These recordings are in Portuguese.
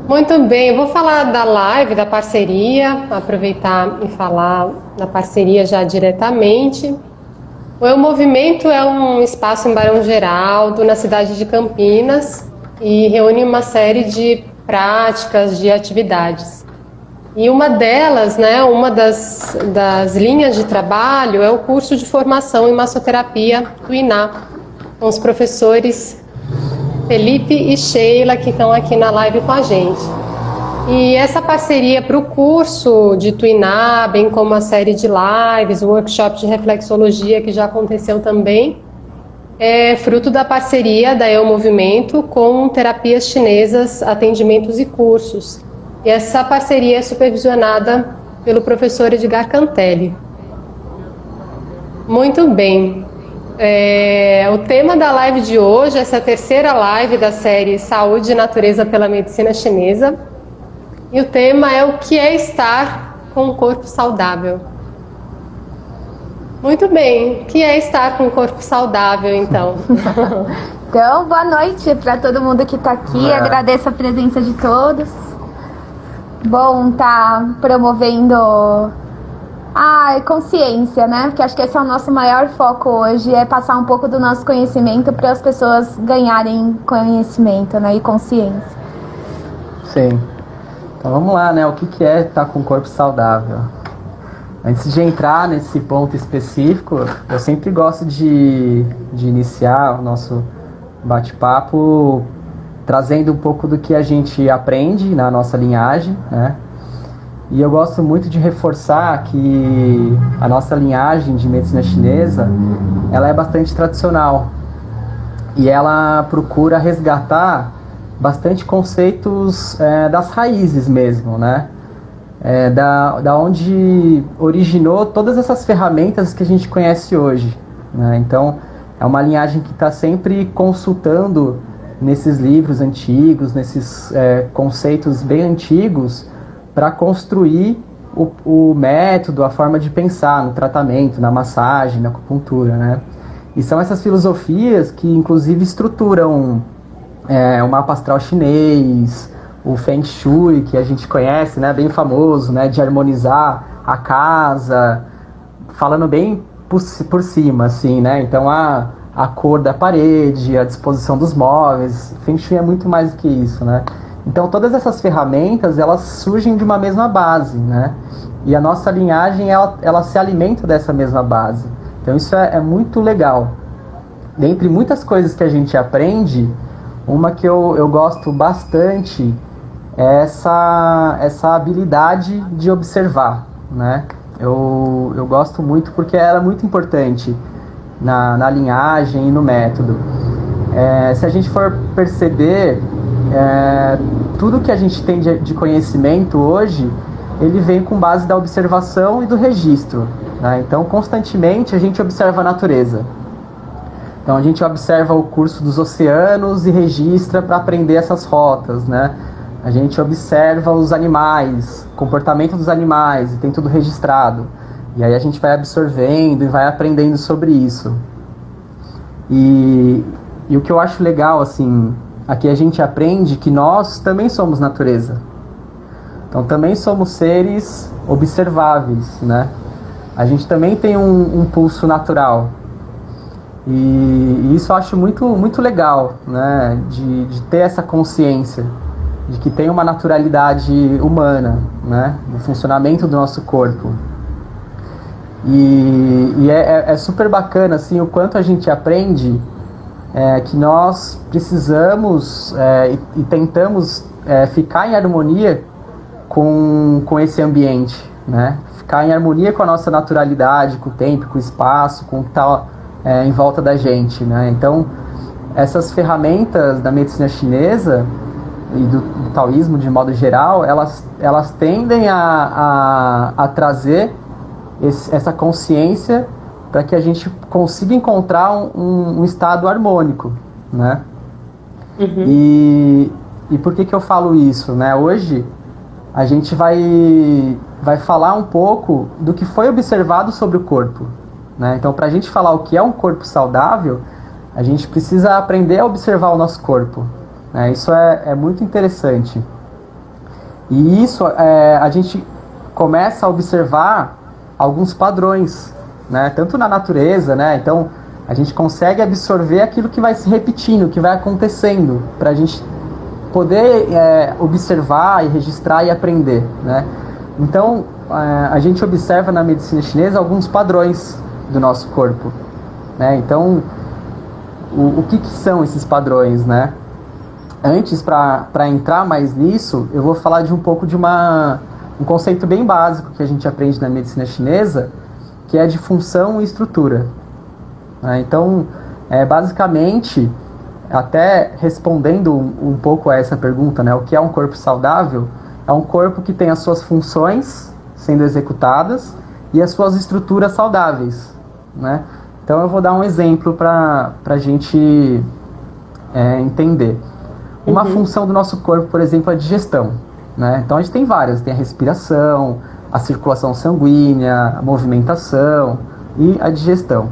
Muito bem, eu vou falar da live, da parceria, aproveitar e falar da parceria já diretamente. O Eu Movimento é um espaço em Barão Geraldo, na cidade de Campinas, e reúne uma série de práticas, de atividades. E uma delas, né, uma das linhas de trabalho é o curso de formação em massoterapia do INA, com os professores Felipe e Sheila, que estão aqui na live com a gente. E essa parceria para o curso de Tuiná, bem como a série de lives, o workshop de reflexologia que já aconteceu também, é fruto da parceria da Eu Movimento com terapias chinesas, atendimentos e cursos. E essa parceria é supervisionada pelo professor Edgar Cantelli. Muito bem. O tema da live de hoje, essa é a terceira live da série Saúde e Natureza pela Medicina Chinesa. E o tema é o que é estar com um corpo saudável. Muito bem, o que é estar com um corpo saudável, então? Então, boa noite para todo mundo que está aqui. Agradeço a presença de todos. Bom estar promovendo a consciência, né? Porque acho que esse é o nosso maior foco hoje, é passar um pouco do nosso conhecimento para as pessoas ganharem conhecimento, né? E consciência. Sim. Então vamos lá, né? O que é estar com o corpo saudável? Antes de entrar nesse ponto específico, eu sempre gosto de iniciar o nosso bate-papo trazendo um pouco do que a gente aprende na nossa linhagem, né? E eu gosto muito de reforçar que a nossa linhagem de medicina chinesa, ela é bastante tradicional. E ela procura resgatar bastante conceitos das raízes mesmo, né? Da onde originou todas essas ferramentas que a gente conhece hoje, né? Então, é uma linhagem que está sempre consultando nesses livros antigos, nesses conceitos bem antigos, para construir o método, a forma de pensar no tratamento, na massagem, na acupuntura, né? E são essas filosofias que, inclusive, estruturam o mapa astral chinês, o Feng Shui, que a gente conhece, né, bem famoso, né, de harmonizar a casa, falando bem por cima, assim, né? Então, a cor da parede, a disposição dos móveis, Feng Shui é muito mais do que isso, né? Então, todas essas ferramentas, elas surgem de uma mesma base, né? E a nossa linhagem, ela se alimenta dessa mesma base. Então, isso é muito legal. Dentre muitas coisas que a gente aprende, uma que eu gosto bastante é essa habilidade de observar, né? Eu gosto muito porque ela é muito importante na linhagem e no método. Se a gente for perceber, tudo que a gente tem de conhecimento hoje, ele vem com base da observação e do registro, né? Então, constantemente, a gente observa a natureza. Então, a gente observa o curso dos oceanos e registra para aprender essas rotas, né? A gente observa os animais, o comportamento dos animais, e tem tudo registrado. E aí a gente vai absorvendo e vai aprendendo sobre isso. E o que eu acho legal, assim, aqui a gente aprende que nós também somos natureza. Então também somos seres observáveis, né? A gente também tem um pulso natural. E isso eu acho muito, muito legal, né? De ter essa consciência de que tem uma naturalidade humana, né? No funcionamento do nosso corpo. E é super bacana, assim, o quanto a gente aprende que nós precisamos e tentamos ficar em harmonia com esse ambiente, né? Ficar em harmonia com a nossa naturalidade, com o tempo, com o espaço, com o que está em volta da gente, né? Então, essas ferramentas da medicina chinesa e do taoísmo de modo geral, elas tendem a trazer essa consciência para que a gente consiga encontrar um estado harmônico, né? Uhum. E por que eu falo isso, né? Hoje a gente vai falar um pouco do que foi observado sobre o corpo, né? Então, para a gente falar o que é um corpo saudável, a gente precisa aprender a observar o nosso corpo, né? Isso é muito interessante. E isso a gente começa a observar alguns padrões, né? Tanto na natureza, né? Então a gente consegue absorver aquilo que vai se repetindo, que vai acontecendo, para a gente poder observar e registrar e aprender, né? Então a gente observa na medicina chinesa alguns padrões do nosso corpo, né? Então o que são esses padrões, né? Antes, para entrar mais nisso, eu vou falar de um pouco de um conceito bem básico que a gente aprende na medicina chinesa, que é de função e estrutura. Então, basicamente, até respondendo um pouco a essa pergunta, né, o que é um corpo saudável, é um corpo que tem as suas funções sendo executadas e as suas estruturas saudáveis, né? Então, eu vou dar um exemplo para a gente entender. Uma função do nosso corpo, por exemplo, é a digestão, né? Então a gente tem várias, tem a respiração, a circulação sanguínea, a movimentação e a digestão.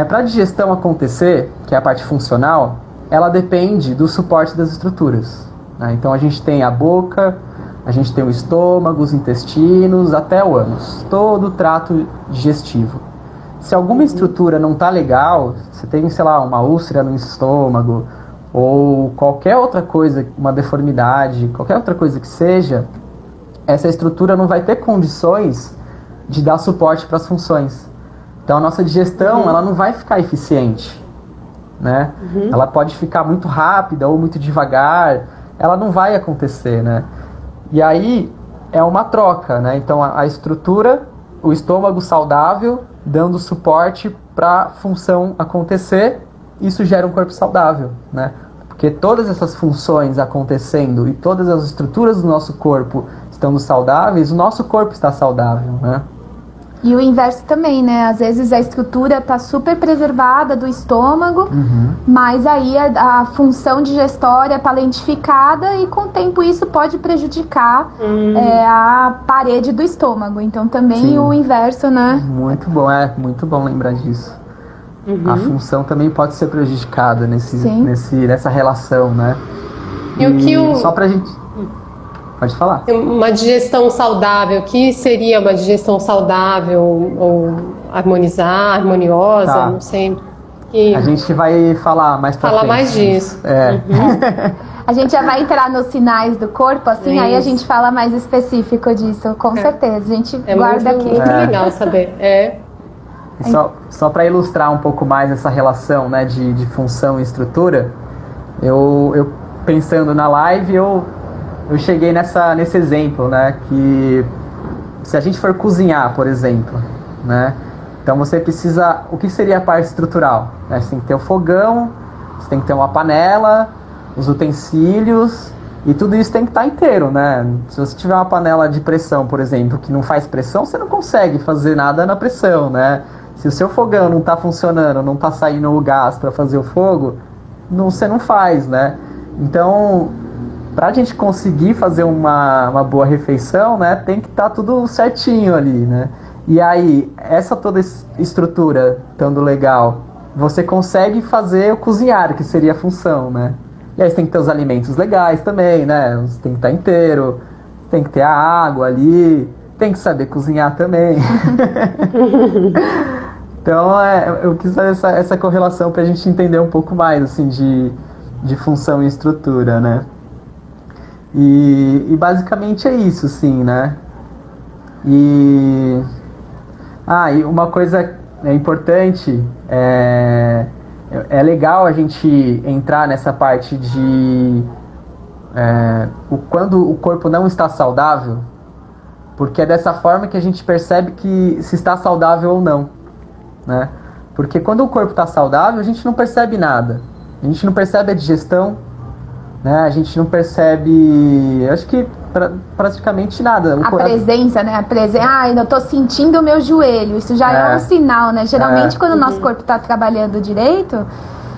Para a digestão acontecer, que é a parte funcional, ela depende do suporte das estruturas, né? Então a gente tem a boca, a gente tem o estômago, os intestinos, até o ânus, todo o trato digestivo. Se alguma estrutura não está legal, você tem, sei lá, uma úlcera no estômago, ou qualquer outra coisa, uma deformidade, qualquer outra coisa que seja, essa estrutura não vai ter condições de dar suporte para as funções. Então a nossa digestão ela não vai ficar eficiente, né? Ela pode ficar muito rápida ou muito devagar, ela não vai acontecer, né? E aí é uma troca, né? Então a estrutura, o estômago saudável, dando suporte para a função acontecer, isso gera um corpo saudável, né? Porque todas essas funções acontecendo e todas as estruturas do nosso corpo estando saudáveis, o nosso corpo está saudável, né? E o inverso também, né? Às vezes a estrutura está super preservada do estômago, mas aí a função digestória está lentificada e com o tempo isso pode prejudicar a parede do estômago. Então também o inverso, né? Muito bom lembrar disso. A função também pode ser prejudicada nessa relação, né? Só pra gente... Pode falar. Uma digestão saudável, o que seria uma digestão saudável ou harmoniosa, Tá. não sei. A gente vai falar mais pra frente. Falar mais disso. A gente já vai entrar nos sinais do corpo, assim, aí a gente fala mais específico disso, com certeza. A gente guarda aqui. Muito legal saber. Só para ilustrar um pouco mais essa relação, né, de função e estrutura, eu pensando na live, eu cheguei nesse exemplo, né, que se a gente for cozinhar, por exemplo, né, então você precisa, o que seria a parte estrutural? Né? Você tem que ter o fogão, você tem que ter uma panela, os utensílios, e tudo isso tem que estar inteiro, né? Se você tiver uma panela de pressão, por exemplo, que não faz pressão, você não consegue fazer nada na pressão, né? Se o seu fogão não está funcionando, não está saindo o gás para fazer o fogo, você não faz, né? Então, para a gente conseguir fazer uma boa refeição, né, tem que estar tudo certinho ali, né? E aí, essa toda estrutura estando legal, você consegue fazer o cozinhar, que seria a função, né? E aí você tem que ter os alimentos legais também, né? Você tem que estar inteiro, tem que ter a água ali, tem que saber cozinhar também. Então, eu quis fazer essa correlação para a gente entender um pouco mais, assim, de função e estrutura, né? E basicamente é isso, sim, né? E uma coisa importante, é legal a gente entrar nessa parte de quando o corpo não está saudável, porque é dessa forma que a gente percebe que se está saudável ou não, né? Porque quando o corpo está saudável, a gente não percebe nada. A gente não percebe a digestão, né? A gente não percebe, acho que praticamente nada. Presença, né? Eu tô sentindo o meu joelho. Isso já é um sinal, né? Geralmente quando o nosso corpo está trabalhando direito,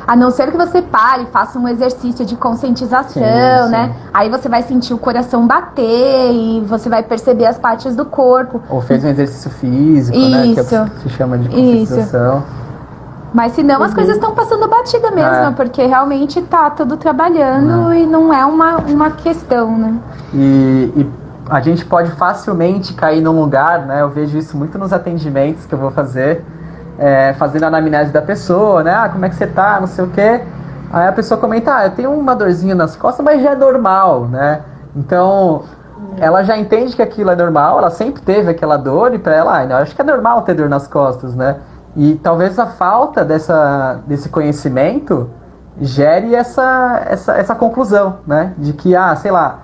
a não ser que você pare, faça um exercício de conscientização, sim. né? Aí você vai sentir o coração bater e você vai perceber as partes do corpo. Ou fez um exercício físico, isso. né? Que se chama de conscientização. Mas senão as coisas estão passando batida mesmo, porque realmente tá tudo trabalhando e não é uma questão, né? E a gente pode facilmente cair num lugar, né? Eu vejo isso muito nos atendimentos que eu vou fazer, fazendo a anamnese da pessoa, né? Como é que você tá, não sei o quê. Aí a pessoa comenta, eu tenho uma dorzinha nas costas, mas já é normal, né? Então, ela já entende que aquilo é normal, ela sempre teve aquela dor, e pra ela, eu acho que é normal ter dor nas costas, né? E talvez a falta desse conhecimento gere essa conclusão, né? De que, sei lá,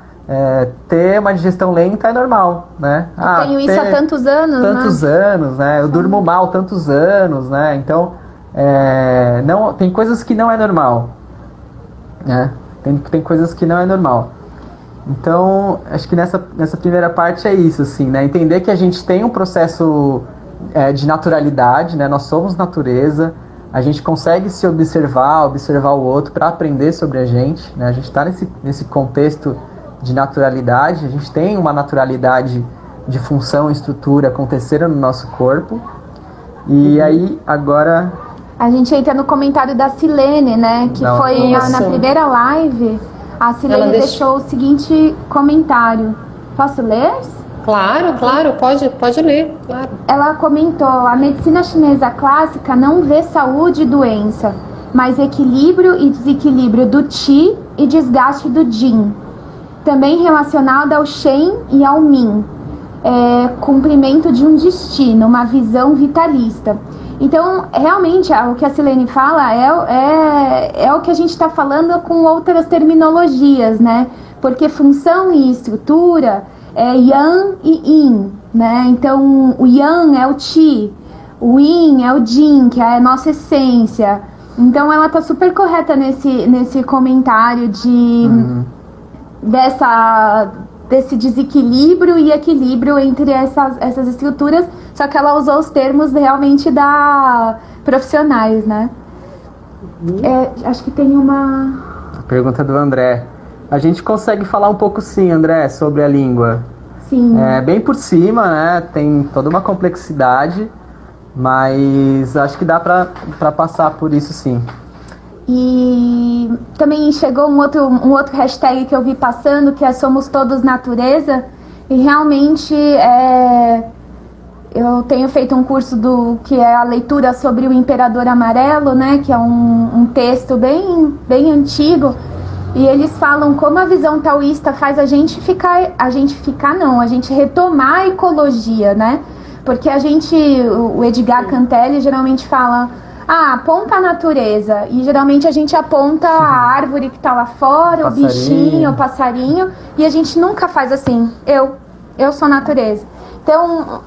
ter uma digestão lenta é normal, né? Eu tenho isso há tantos anos, tantos anos, né? Eu durmo mal tantos anos, né? Então, não, tem coisas que não é normal, né? Tem coisas que não é normal. Então, acho que nessa primeira parte é isso, assim, né? Entender que a gente tem um processo de naturalidade, né? Nós somos natureza, a gente consegue se observar o outro para aprender sobre a gente, né? A gente está nesse contexto de naturalidade, a gente tem uma naturalidade de função e estrutura acontecendo no nosso corpo. E aí, agora... A gente entra no comentário da Silene, né? Que foi na primeira live, a Silene deixou o seguinte comentário. Posso ler? Claro, pode ler, claro. Ela comentou, a medicina chinesa clássica não vê saúde e doença, mas equilíbrio e desequilíbrio do Qi e desgaste do Jin. Também relacionado ao Shen e ao Min. Cumprimento de um destino, uma visão vitalista. Então, realmente, o que a Silene fala é o que a gente está falando com outras terminologias, né? Porque função e estrutura é Yang e Yin, né? Então, o Yang é o Qi, o Yin é o Jin, que é a nossa essência. Então, ela está super correta nesse comentário desse desequilíbrio e equilíbrio entre essas estruturas, só que ela usou os termos realmente profissionais, né? Acho que tem uma... Pergunta do André. A gente consegue falar um pouco, sim, André, sobre a língua. Sim. Bem por cima, né? Tem toda uma complexidade, mas acho que dá pra passar por isso, sim. E também chegou um outro hashtag que eu vi passando, que é Somos Todos Natureza. E realmente eu tenho feito um curso que é a leitura sobre o Imperador Amarelo, né? Que é um texto bem antigo. E eles falam como a visão taoísta faz a gente retomar a ecologia, né? Porque o Edgar Cantelli geralmente fala, aponta a natureza. E geralmente a gente aponta a árvore que está lá fora, o bichinho, o passarinho. E a gente nunca faz assim, eu sou a natureza. Então,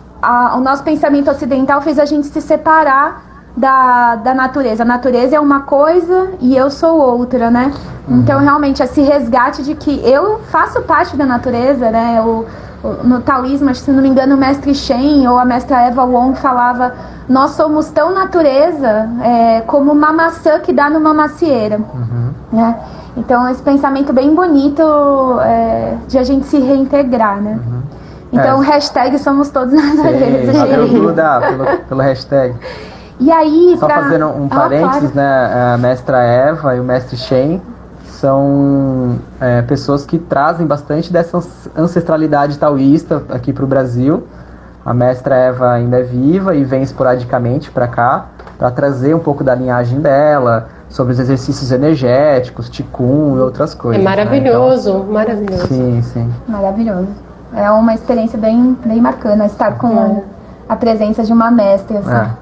o nosso pensamento ocidental fez a gente se separar da natureza. A natureza é uma coisa e eu sou outra, né? Então, realmente, esse resgate de que eu faço parte da natureza, né? No taoísmo, se não me engano, o mestre Shen ou a mestra Eva Wong falava: nós somos tão natureza como uma maçã que dá numa macieira, né? Então, esse pensamento bem bonito de a gente se reintegrar, né? Então, hashtag Somos Todos Natureza. Valeu, Duda, pelo hashtag. E aí, só fazendo um parênteses, né? A mestra Eva e o mestre Shen são pessoas que trazem bastante dessa ancestralidade taoísta aqui para o Brasil. A mestra Eva ainda é viva e vem esporadicamente para cá para trazer um pouco da linhagem dela, sobre os exercícios energéticos, Qigong e outras coisas. É maravilhoso, né? Então, maravilhoso. Sim. Maravilhoso. É uma experiência bem bacana estar com a presença de uma mestra, assim.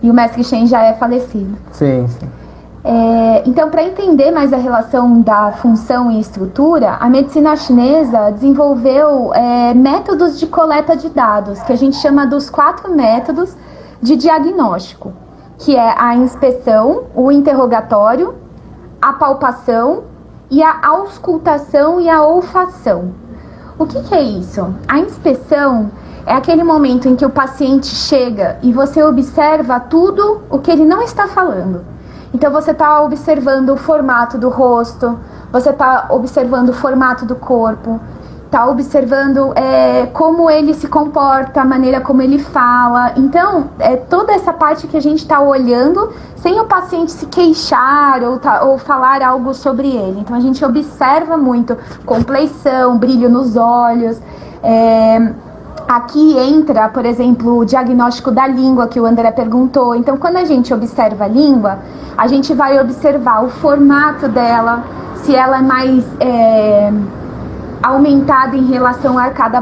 E o mestre Shen já é falecido. Sim. Então, para entender mais a relação da função e estrutura, a medicina chinesa desenvolveu métodos de coleta de dados, que a gente chama dos 4 métodos de diagnóstico, que é a inspeção, o interrogatório, a palpação e a auscultação e a olfação. O que é isso? A inspeção é aquele momento em que o paciente chega e você observa tudo o que ele não está falando. Então você está observando o formato do rosto, você está observando o formato do corpo. tá observando como ele se comporta, a maneira como ele fala. Então, toda essa parte que a gente está olhando sem o paciente se queixar ou falar algo sobre ele. Então, a gente observa muito compleição, brilho nos olhos. Aqui entra, por exemplo, o diagnóstico da língua que o André perguntou. Então, quando a gente observa a língua, a gente vai observar o formato dela, se ela é mais aumentada em relação à arcada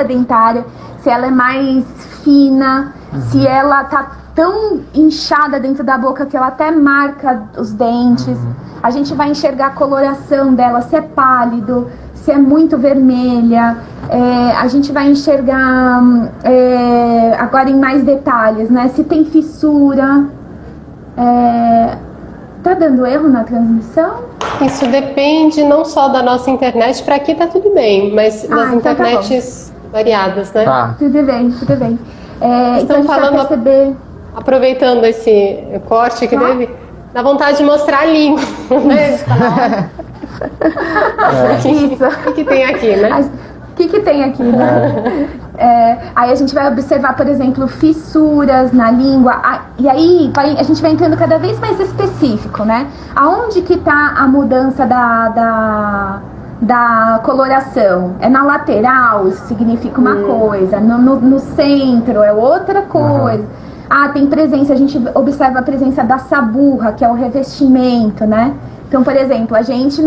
dentária, se ela é mais fina, se ela tá tão inchada dentro da boca que ela até marca os dentes. A gente vai enxergar a coloração dela, se é pálido, se é muito vermelha. A gente vai enxergar agora em mais detalhes, né? Se tem fissura. Tá dando erro na transmissão? Isso depende não só da nossa internet, para aqui tá tudo bem, mas das internets variadas, né? Tá. Tudo bem, tudo bem. Estão falando, perceber... aproveitando esse corte que teve, dá vontade de mostrar a língua, né? O que tem aqui, né? O que tem aqui, né? Aí a gente vai observar, por exemplo, fissuras na língua. E aí a gente vai entrando cada vez mais específico, né? Aonde que tá a mudança da coloração? É na lateral, isso significa uma coisa. No centro é outra coisa. Tem presença, a gente observa a presença da saburra, que é o revestimento, né? Então, por exemplo, a gente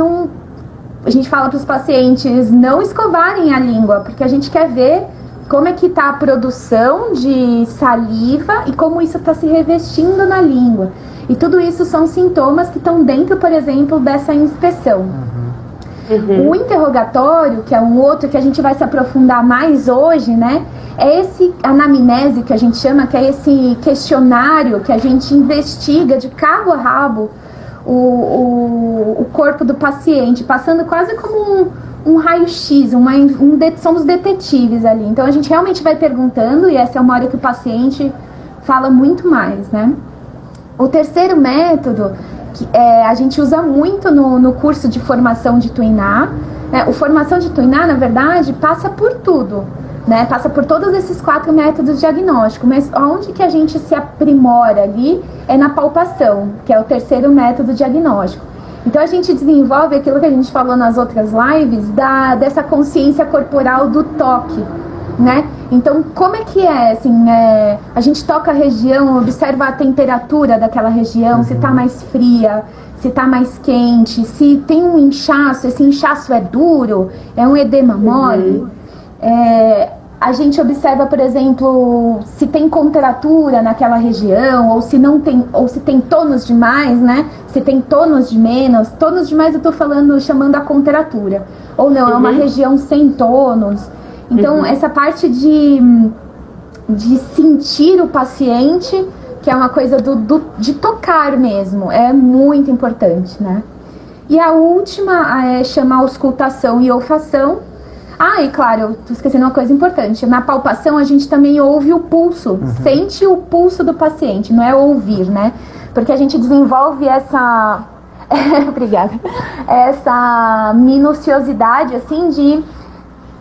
fala para os pacientes não escovarem a língua, porque a gente quer ver como é que está a produção de saliva e como isso está se revestindo na língua. E tudo isso são sintomas que estão dentro, por exemplo, dessa inspeção. O interrogatório, que é um outro que a gente vai se aprofundar mais hoje, né? É esse anamnese que a gente chama, que é esse questionário que a gente investiga de cabo a rabo o corpo do paciente, passando quase como um raio-x, somos detetives ali. Então a gente realmente vai perguntando, e essa é uma hora que o paciente fala muito mais, né? O terceiro método, que a gente usa muito no curso de formação de Tuiná, né? O formação de Tuiná, na verdade, passa por tudo, né? Passa por todos esses 4 métodos diagnósticos, mas onde que a gente se aprimora ali é na palpação, que é o terceiro método diagnóstico. Então a gente desenvolve aquilo que a gente falou nas outras lives, dessa consciência corporal do toque, né? Então como é que assim, a gente toca a região, observa a temperatura daquela região, se está mais fria, se está mais quente, se tem um inchaço, esse inchaço é duro, é um edema mole. A gente observa, por exemplo, se tem contratura naquela região, ou se não tem, ou se tem tônus demais, né? Se tem tônus de menos. Tônus demais eu tô chamando a contratura. Ou não, é uma região sem tônus. Então, essa parte de sentir o paciente, que é uma coisa de tocar mesmo, é muito importante, né? E a última chama auscultação e olfação. E claro, eu tô esquecendo uma coisa importante. Na palpação a gente também ouve o pulso, sente o pulso do paciente, não é ouvir, né? Porque a gente desenvolve essa obrigada, essa minuciosidade assim de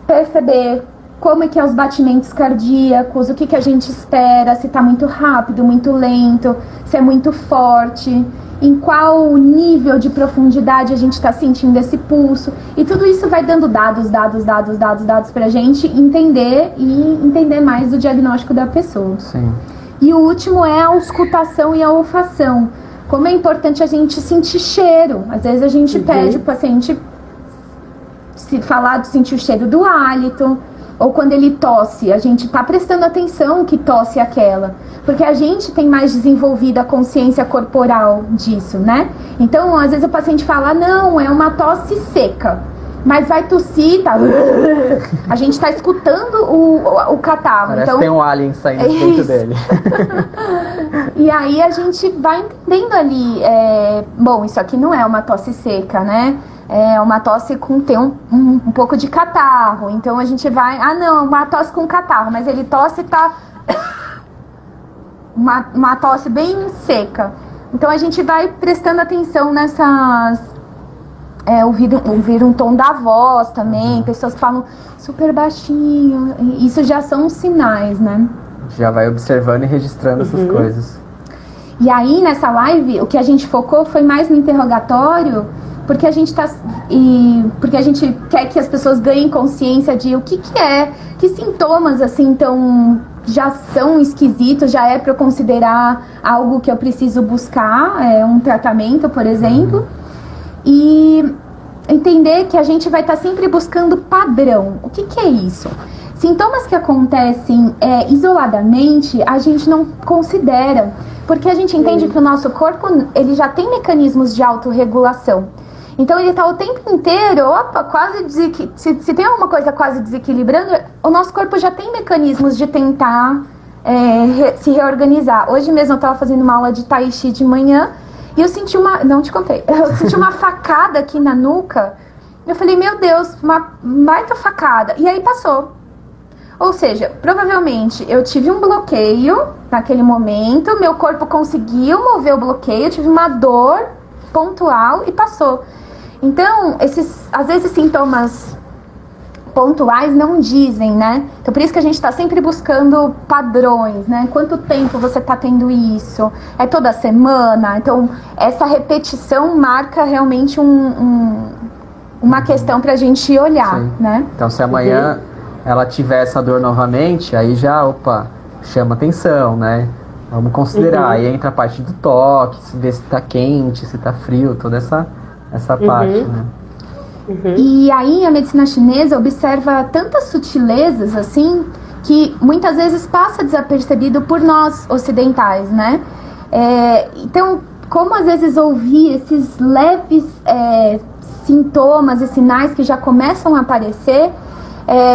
perceber como é que é os batimentos cardíacos, o que a gente espera, se tá muito rápido, muito lento, se é muito forte, em qual nível de profundidade a gente está sentindo esse pulso. E tudo isso vai dando dados pra gente entender e entender mais do diagnóstico da pessoa. Sim. E o último é a auscultação e a olfação. Como é importante a gente sentir cheiro. Às vezes a gente pede o paciente sentir o cheiro do hálito, ou quando ele tosse, a gente tá prestando atenção que tosse é aquela, porque a gente tem mais desenvolvida a consciência corporal disso, né? Então, às vezes o paciente fala, não, é uma tosse seca, mas vai tossir, tá? A gente tá escutando o catarro. Parece então que tem um alien saindo de dentro dele. E aí a gente vai entendendo ali, bom, isso aqui não é uma tosse seca, né? É uma tosse com tem um pouco de catarro. Então a gente vai, não, uma tosse com catarro, mas ele tosse tá uma tosse bem seca. Então a gente vai prestando atenção ouvir um tom da voz também, pessoas que falam super baixinho, isso já são sinais, né? Já vai observando e registrando essas coisas. E aí, nessa live, o que a gente focou foi mais no interrogatório, porque a gente quer que as pessoas ganhem consciência de o que é, que sintomas, assim, então já são esquisitos, já é para eu considerar algo que eu preciso buscar, um tratamento, por exemplo. E entender que a gente vai estar sempre buscando padrão. O que é isso? Sintomas que acontecem isoladamente, a gente não considera, porque a gente entende que o nosso corpo ele já tem mecanismos de autorregulação. Então ele está o tempo inteiro, se tem alguma coisa quase desequilibrando, o nosso corpo já tem mecanismos de tentar se reorganizar. Hoje mesmo eu estava fazendo uma aula de Tai Chi de manhã, e eu senti eu senti uma facada aqui na nuca. Eu falei, meu Deus, uma baita facada. E aí passou. Ou seja, provavelmente eu tive um bloqueio naquele momento, meu corpo conseguiu mover o bloqueio, eu tive uma dor pontual e passou. Então, às vezes sintomas pontuais não dizem, né? Então por isso que a gente está sempre buscando padrões, né? Quanto tempo você está tendo isso? É toda semana? Então essa repetição marca realmente uma questão para a gente olhar, né? Então se amanhã ela tiver essa dor novamente, aí já, chama atenção, né? Vamos considerar, aí entra a parte do toque, se vê se está quente, se está frio, toda essa parte, né? E aí a medicina chinesa observa tantas sutilezas assim que muitas vezes passa desapercebido por nós ocidentais, né? Então, como às vezes ouvir esses leves sintomas e sinais que já começam a aparecer,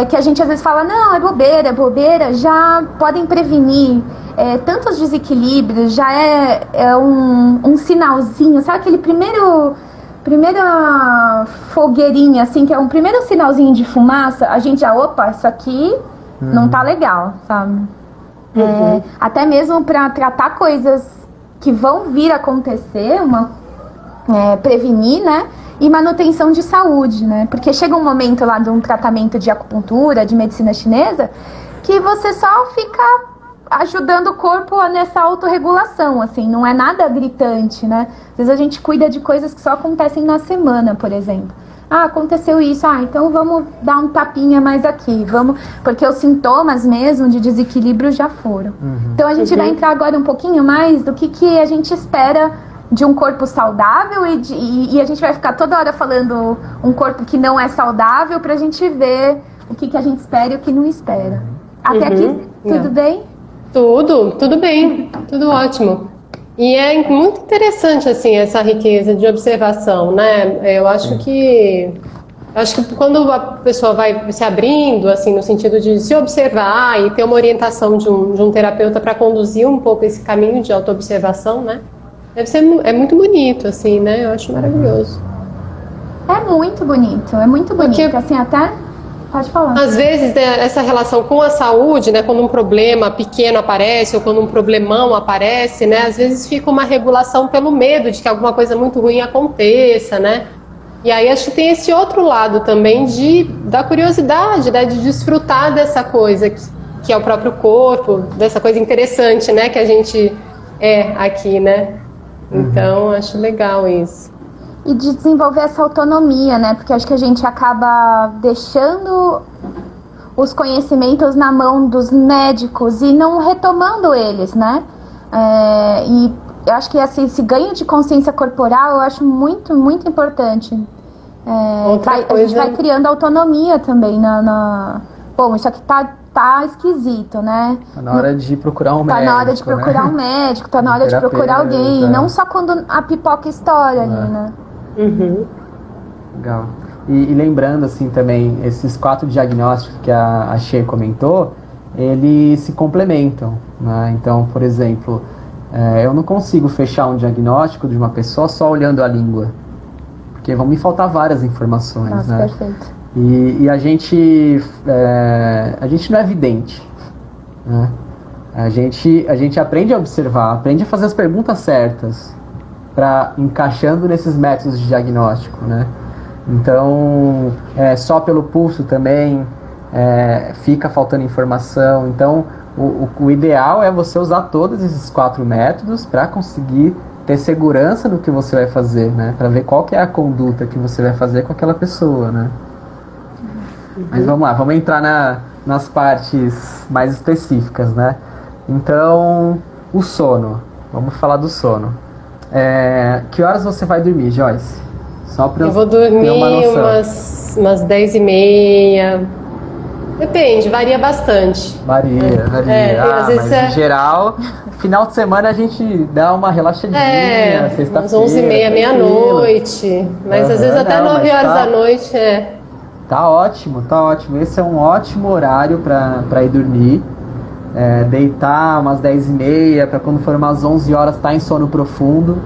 que a gente às vezes fala, não, é bobeira, já podem prevenir tantos desequilíbrios, já é um sinalzinho, sabe aquele primeira fogueirinha, assim, que é um primeiro sinalzinho de fumaça, a gente já, isso aqui não tá legal, sabe? Até mesmo para tratar coisas que vão vir a acontecer, prevenir, né? E manutenção de saúde, né? Porque chega um momento lá de um tratamento de acupuntura, de medicina chinesa, que você só fica ajudando o corpo nessa autorregulação, assim, não é nada gritante, né? Às vezes a gente cuida de coisas que só acontecem na semana, por exemplo. Aconteceu isso, então vamos dar um tapinha mais aqui, porque os sintomas mesmo de desequilíbrio já foram. Então a gente vai entrar agora um pouquinho mais do que a gente espera de um corpo saudável e a gente vai ficar toda hora falando um corpo que não é saudável pra gente ver o que a gente espera e o que não espera. Até aqui, tudo bem? Tudo bem, tudo ótimo. E é muito interessante, assim, essa riqueza de observação, né? Eu acho que quando a pessoa vai se abrindo, assim, no sentido de se observar e ter uma orientação de um terapeuta para conduzir um pouco esse caminho de autoobservação, né? É muito bonito, assim, né? Eu acho maravilhoso. É muito bonito, porque assim, até... Pode falar. Às vezes, né, essa relação com a saúde, né, quando um problema pequeno aparece ou quando um problemão aparece, né, às vezes fica uma regulação pelo medo de que alguma coisa muito ruim aconteça, né? E aí acho que tem esse outro lado também da curiosidade, né, de desfrutar dessa coisa que é o próprio corpo, dessa coisa interessante, né, que a gente é aqui, né? Então, acho legal isso. E de desenvolver essa autonomia, né? Porque acho que a gente acaba deixando os conhecimentos na mão dos médicos e não retomando eles, né? E eu acho que esse ganho de consciência corporal eu acho muito, muito importante. A gente vai criando autonomia também Bom, isso aqui tá esquisito, né? Tá na hora de procurar um médico. Tá na hora de procurar um médico, tá na hora de procurar alguém. Não só quando a pipoca estoura ali, né? Legal. E lembrando, assim, também, esses 4 diagnósticos que a Xê comentou, eles se complementam, né? Então, por exemplo, eu não consigo fechar um diagnóstico de uma pessoa só olhando a língua, porque vão me faltar várias informações. Nossa, né? Perfeito. E a gente não é vidente, né? A gente aprende a observar, aprende a fazer as perguntas certas para encaixando nesses métodos de diagnóstico, né? Então, só pelo pulso também fica faltando informação. Então, o ideal é você usar todos esses 4 métodos para conseguir ter segurança no que você vai fazer, né? Para ver qual que é a conduta que você vai fazer com aquela pessoa, né? Mas vamos lá, vamos entrar nas partes mais específicas, né? Então, o sono. Vamos falar do sono. Que horas você vai dormir, Joyce? Só para eu vou dormir umas 10h30. Depende, varia bastante. Varia. Às vezes mas em geral, final de semana a gente dá uma relaxadinha, sexta-feira. Umas 11h30, meia-noite. Mas às vezes até 9 horas da noite. Tá ótimo. Esse é um ótimo horário para ir dormir. Deitar umas 10h30, para quando for umas 11 horas estar em sono profundo.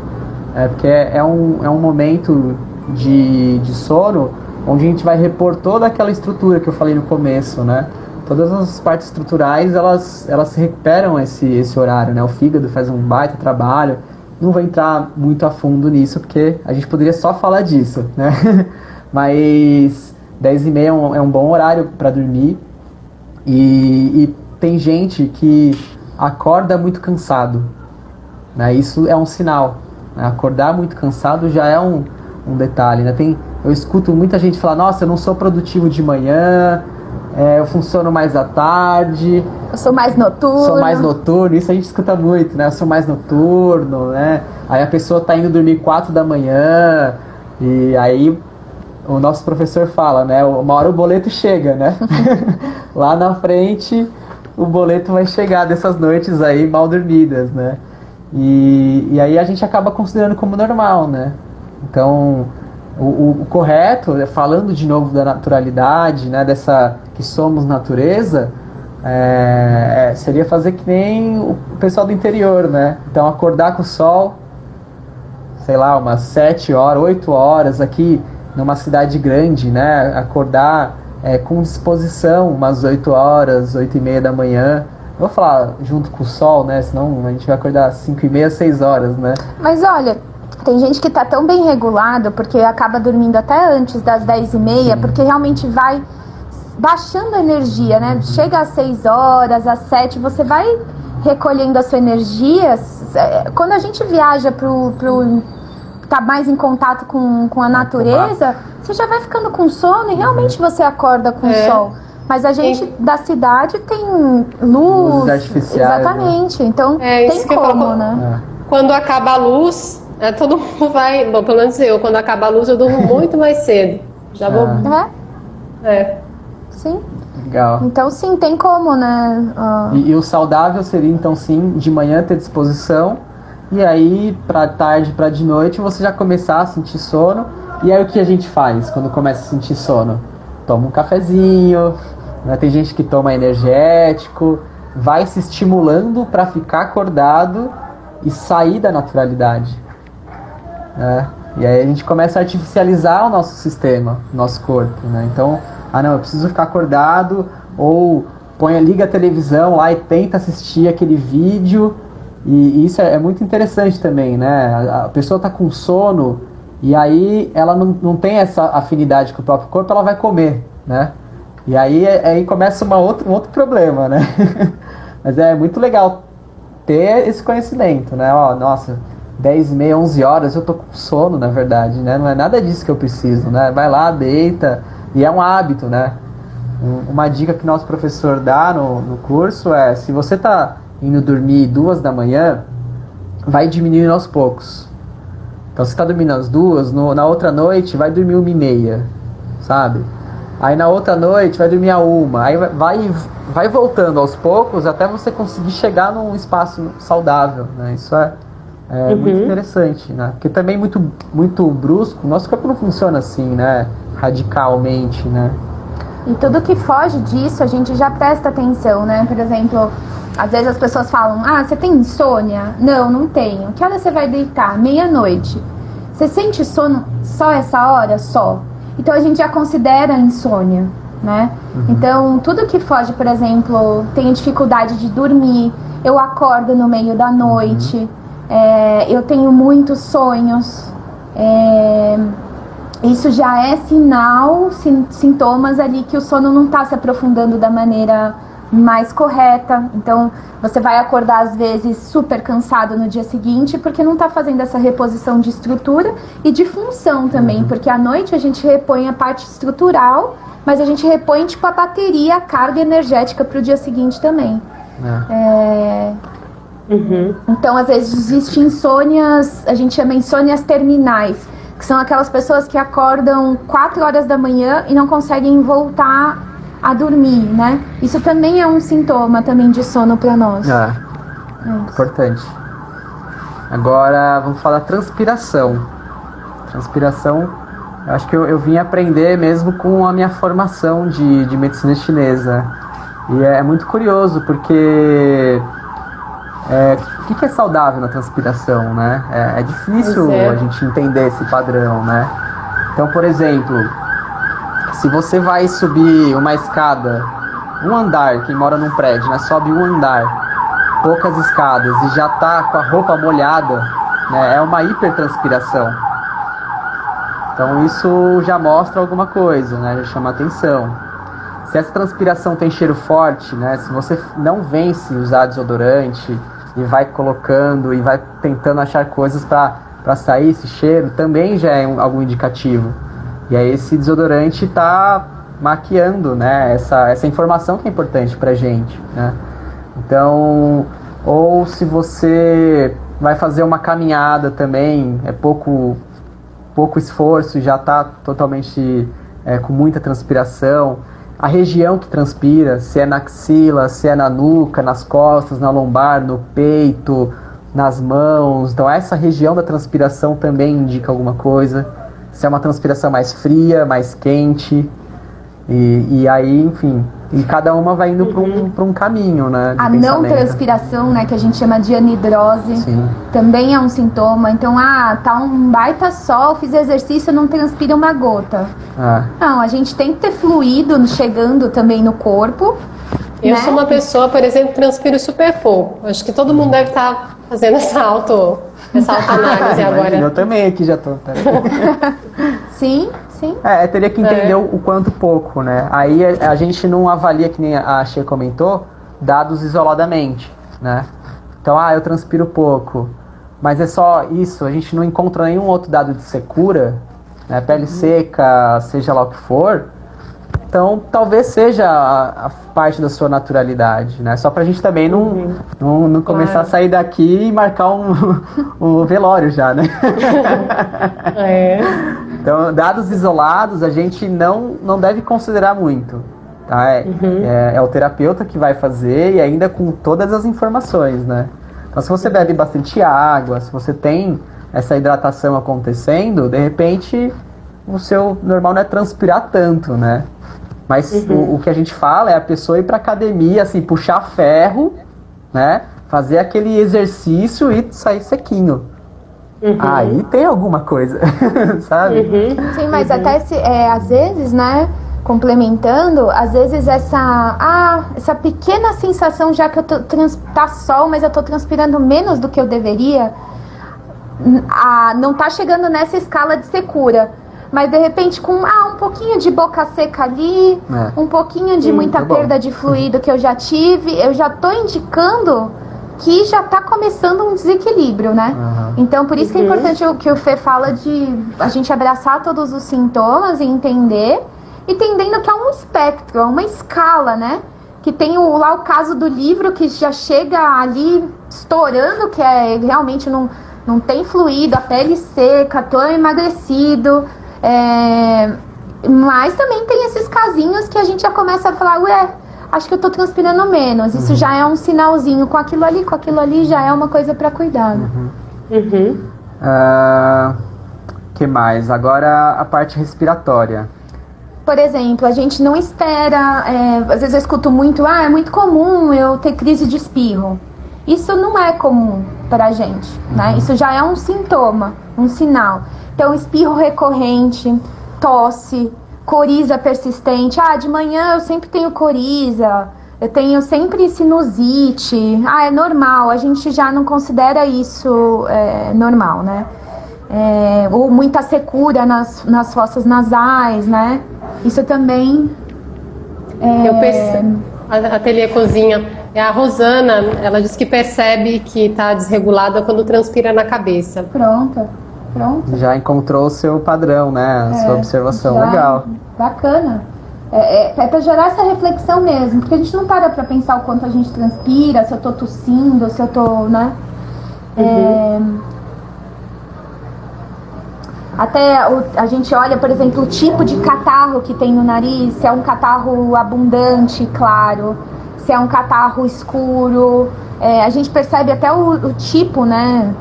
Porque é um momento de sono onde a gente vai repor toda aquela estrutura que eu falei no começo, né? Todas as partes estruturais, elas recuperam esse horário, né? O fígado faz um baita trabalho. Não vou entrar muito a fundo nisso, porque a gente poderia só falar disso, né? Mas 10h30 é um bom horário para dormir. E tem gente que acorda muito cansado, né? Isso é um sinal, né? Acordar muito cansado já é um detalhe, né? Eu escuto muita gente falar: nossa, eu não sou produtivo de manhã, eu funciono mais à tarde. Eu sou mais noturno. Isso a gente escuta muito, né? Eu sou mais noturno, né? Aí a pessoa tá indo dormir 4 da manhã, e aí o nosso professor fala, né? Uma hora o boleto chega, né? Lá na frente o boleto vai chegar dessas noites aí mal dormidas, né? E aí a gente acaba considerando como normal, né? Então, o correto, falando de novo da naturalidade, né, dessa que somos natureza, seria fazer que nem o pessoal do interior, né? Então, acordar com o sol, sei lá, umas 7 horas, 8 horas aqui numa cidade grande, né? Acordar com disposição, umas 8 horas, 8h30 da manhã. Eu vou falar junto com o sol, né? Senão a gente vai acordar às 5h30, 6 horas, né? Mas olha, tem gente que tá tão bem regulado, porque acaba dormindo até antes das 10h30, porque realmente vai baixando a energia, né? Chega às 6 horas, às 7, você vai recolhendo a sua energia. Quando a gente viaja tá mais em contato com a natureza, você já vai ficando com sono e realmente você acorda com o sol. Mas a gente da cidade tem luz artificiais, exatamente, né? Então tem como, né? Quando acaba a luz, todo mundo vai... Bom, pelo menos eu, quando acaba a luz, eu durmo muito mais cedo. Já vou... Sim. Legal. Então, sim, tem como, né? E o saudável seria, então, sim, de manhã ter disposição, e aí, pra tarde, pra de noite, você já começar a sentir sono. E aí, o que a gente faz quando começa a sentir sono? Toma um cafezinho, né? Tem gente que toma energético, vai se estimulando para ficar acordado e sair da naturalidade, né? E aí a gente começa a artificializar o nosso sistema, o nosso corpo, né? Então, não, eu preciso ficar acordado, ou liga a televisão lá e tenta assistir aquele vídeo. E isso é muito interessante também, né? A pessoa está com sono e aí ela não tem essa afinidade com o próprio corpo, ela vai comer, né? E aí começa um outro problema, né? Mas é muito legal ter esse conhecimento, né? Nossa, 10h30, 11 horas eu tô com sono, na verdade, né? Não é nada disso que eu preciso, né? Vai lá, deita, e é um hábito, né? Uma dica que nosso professor dá no curso é: se você tá indo dormir 2 da manhã, vai diminuindo aos poucos. Então, você tá dormindo às 2, na outra noite vai dormir 1h30, sabe? Aí na outra noite vai dormir a 1, aí vai voltando aos poucos até você conseguir chegar num espaço saudável, né? Isso é muito interessante, né? Porque também muito brusco, nosso corpo não funciona assim, né? Radicalmente, né? E tudo que foge disso, a gente já presta atenção, né? Por exemplo, às vezes as pessoas falam: você tem insônia? Não, não tenho. Que hora você vai deitar? Meia-noite. Você sente sono só essa hora? Só. Então a gente já considera insônia, né? Então tudo que foge, por exemplo, tenho dificuldade de dormir, eu acordo no meio da noite, eu tenho muitos sonhos, isso já é sinal, sintomas ali que o sono não está se aprofundando da maneira mais correta. Então você vai acordar às vezes super cansado no dia seguinte porque não está fazendo essa reposição de estrutura e de função também, porque à noite a gente repõe a parte estrutural, mas a gente repõe tipo a bateria, a carga energética para o dia seguinte também. Então às vezes existem insônias, a gente chama insônias terminais, que são aquelas pessoas que acordam 4 horas da manhã e não conseguem voltar a dormir, né? Isso também é um sintoma também de sono para nós. Importante. Agora vamos falar da transpiração. Transpiração, eu acho que eu vim aprender mesmo com a minha formação de medicina chinesa. E é muito curioso, porque o que é saudável na transpiração, né? É difícil a gente entender esse padrão, né? Então, por exemplo, se você vai subir uma escada, um andar, quem mora num prédio, né? Sobe um andar, poucas escadas e já tá com a roupa molhada, né? É uma hipertranspiração. Então isso já mostra alguma coisa, né? Já chama atenção. Se essa transpiração tem cheiro forte, né? Se você não vence usar desodorante e vai colocando e vai tentando achar coisas para sair esse cheiro, também já é algum indicativo. E aí esse desodorante está maquiando, né, essa informação que é importante pra gente, né? Então, ou se você vai fazer uma caminhada também, é pouco esforço, já está totalmente com muita transpiração. A região que transpira, se é na axila, se é na nuca, nas costas, na lombar, no peito, nas mãos. Então essa região da transpiração também indica alguma coisa. Se é uma transpiração mais fria, mais quente. E aí, enfim, e cada uma vai indo para um caminho, né? A não transpiração, né, que a gente chama de anidrose, sim, também é um sintoma. Então, tá um baita sol, fiz exercício, não transpira uma gota. Não, a gente tem que ter fluido chegando também no corpo. Eu sou uma pessoa, por exemplo, que transpiro super pouco. Acho que todo mundo deve estar fazendo essa autoanálise agora. Eu também aqui já tô. Sim, sim. Teria que entender o quanto pouco, né? Aí a gente não avalia, que nem a Xê comentou, dados isoladamente, né? Então, eu transpiro pouco. Mas é só isso, a gente não encontra nenhum outro dado de secura, né? Pele seca, seja lá o que for. Então, talvez seja a parte da sua naturalidade, né? Só pra gente também não começar a sair daqui e marcar um velório já, né? Então, dados isolados a gente não deve considerar muito, tá? É o terapeuta que vai fazer, e ainda com todas as informações, né? Então, se você bebe bastante água, se você tem essa hidratação acontecendo, de repente o seu normal não é transpirar tanto, né? Mas o que a gente fala é a pessoa ir pra academia, assim, puxar ferro, né? Fazer aquele exercício e sair sequinho. Aí tem alguma coisa, sabe? Sim, mas até às vezes, né? Complementando, às vezes essa pequena sensação, já que tá sol, mas eu tô transpirando menos do que eu deveria, não tá chegando nessa escala de secura. Mas de repente com um pouquinho de boca seca ali, um pouquinho de muita perda de fluido que eu já tive, eu já tô indicando que já tá começando um desequilíbrio, né? Então por isso que é importante o que o Fê fala de a gente abraçar todos os sintomas e entender, entendendo que é um espectro, é uma escala, né? Que tem lá o caso do livro que já chega ali estourando, que realmente não tem fluido, a pele seca, tô emagrecido. Mas também tem esses casinhos que a gente já começa a falar, acho que eu tô transpirando menos. Isso já é um sinalzinho, com aquilo ali já é uma coisa para cuidar. Que mais? Agora a parte respiratória. Por exemplo, a gente não espera, às vezes eu escuto muito, é muito comum eu ter crise de espirro. Isso não é comum pra gente, né? Isso já é um sintoma, um sinal. Então, espirro recorrente, tosse, coriza persistente. De manhã eu sempre tenho coriza, eu tenho sempre sinusite. É normal, a gente já não considera isso normal, né? ou muita secura nas fossas nasais, né? Isso também... Eu percebo. Ateliê Cozinha. A Rosana, ela diz que percebe que está desregulada quando transpira na cabeça. Pronto. Já encontrou o seu padrão, né? A sua observação. Legal. Bacana. É para gerar essa reflexão mesmo, porque a gente não para pensar o quanto a gente transpira, se eu tô tossindo, se eu tô, né? Até a gente olha, por exemplo, o tipo de catarro que tem no nariz, se é um catarro abundante, claro, se é um catarro escuro, a gente percebe até o tipo, né?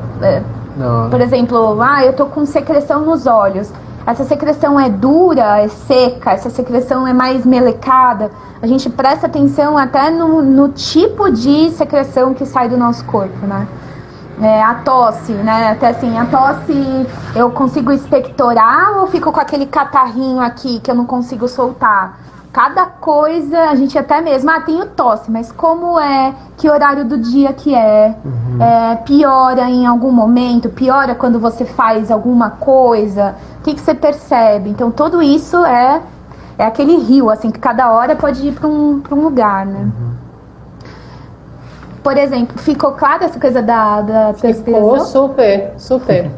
Por exemplo, eu tô com secreção nos olhos. Essa secreção é dura, é seca, essa secreção é mais melecada. A gente presta atenção até no tipo de secreção que sai do nosso corpo, né? A tosse, né? Até assim, a tosse eu consigo expectorar ou fico com aquele catarrinho aqui que eu não consigo soltar? Cada coisa, a gente até mesmo, tenho tosse, mas como que horário do dia que piora em algum momento, piora quando você faz alguma coisa, o que você percebe? Então tudo isso é aquele rio, assim, que cada hora pode ir para um lugar, né? Por exemplo, ficou clara essa coisa da Ficou super.